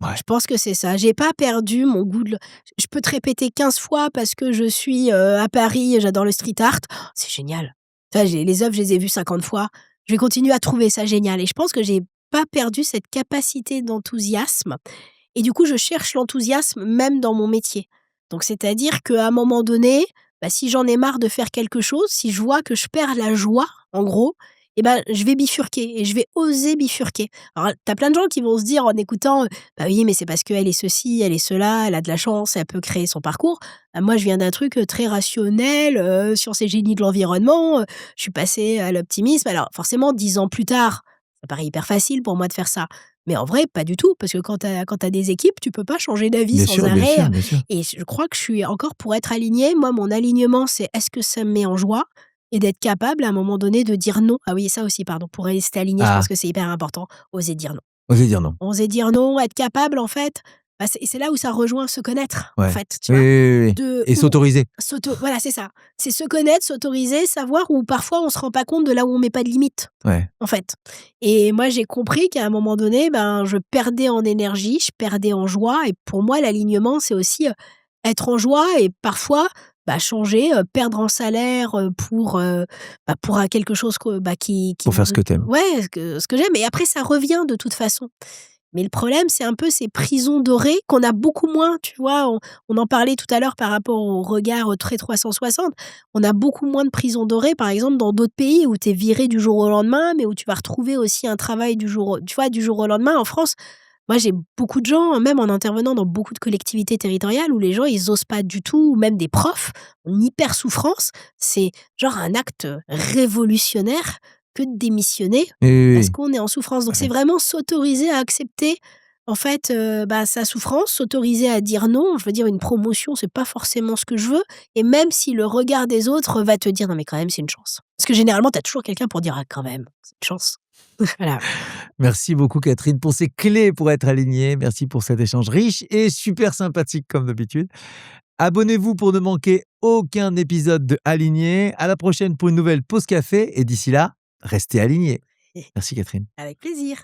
Ouais. Je pense que c'est ça. J'ai pas perdu mon goût de je peux te répéter 15 fois parce que je suis, à Paris et j'adore le street art. Oh, c'est génial. Tu vois, j'ai les œuvres, je les ai vues 50 fois. Je vais continuer à trouver ça génial et je pense que j'ai pas perdu cette capacité d'enthousiasme et du coup, je cherche l'enthousiasme même dans mon métier. Donc c'est-à-dire qu'à un moment donné, si j'en ai marre de faire quelque chose, si je vois que je perds la joie, en gros, et je vais bifurquer et je vais oser bifurquer. Alors, tu as plein de gens qui vont se dire en écoutant, «Bah oui, mais c'est parce qu'elle est ceci, elle est cela, elle a de la chance, elle peut créer son parcours». Moi, je viens d'un truc, très rationnel, sciences et génie de l'environnement, je suis passée à l'optimisme. Alors forcément, 10 ans plus tard, ça paraît hyper facile pour moi de faire ça. Mais en vrai, pas du tout, parce que quand tu as des équipes, tu peux pas changer d'avis Bien sans sûr, bien arrêt, sûr, bien sûr. et je crois que je suis encore pour être alignée, moi, mon alignement, c'est est-ce que ça me met en joie? Et d'être capable à un moment donné de dire non. Ah oui, ça aussi, pardon, pour rester aligné, je pense Ah, que c'est hyper important, oser dire non. oser dire non. Oser dire non, être capable en fait, c'est là où ça rejoint se connaître, en Ouais. fait, tu Oui, vois? oui, oui, oui. De Et s'autoriser. voilà, c'est ça. C'est se connaître, s'autoriser, savoir où parfois on se rend pas compte de là où on met pas de limite, Ouais. en fait. Et moi, j'ai compris qu'à un moment donné, je perdais en énergie, je perdais en joie et pour moi, l'alignement, c'est aussi, être en joie et parfois, changer, perdre en salaire, pour, quelque chose qui Pour faire ce me que t'aimes. ouais, ce que j'aime et après ça revient de toute façon. Mais le problème, c'est un peu ces prisons dorées qu'on a beaucoup moins, tu vois? On en parlait tout à l'heure par rapport au regard, très 360. On a beaucoup moins de prisons dorées, par exemple, dans d'autres pays où tu es viré du jour au lendemain, mais où tu vas retrouver aussi un travail du jour au lendemain. En France, moi, j'ai beaucoup de gens, même en intervenant dans beaucoup de collectivités territoriales, où les gens, ils osent pas du tout, ou même des profs, en hyper souffrance. C'est genre un acte révolutionnaire que de démissionner Oui, oui, parce oui. qu'on est en souffrance. Donc c'est Ouais. vraiment s'autoriser à accepter, En fait, sa souffrance, s'autoriser à dire non, je veux dire une promotion, c'est pas forcément ce que je veux et même si le regard des autres va te dire: «Non mais quand même, c'est une chance». Parce que généralement, tu as toujours quelqu'un pour dire: «Ah quand même, c'est une chance». Voilà. Merci beaucoup Catherine pour ces clés pour être aligné. Merci pour cet échange riche et super sympathique comme d'habitude. Abonnez-vous pour ne manquer aucun épisode de Aligné. À la prochaine pour une nouvelle pause café et d'ici là, restez alignés. Merci Catherine. Avec plaisir.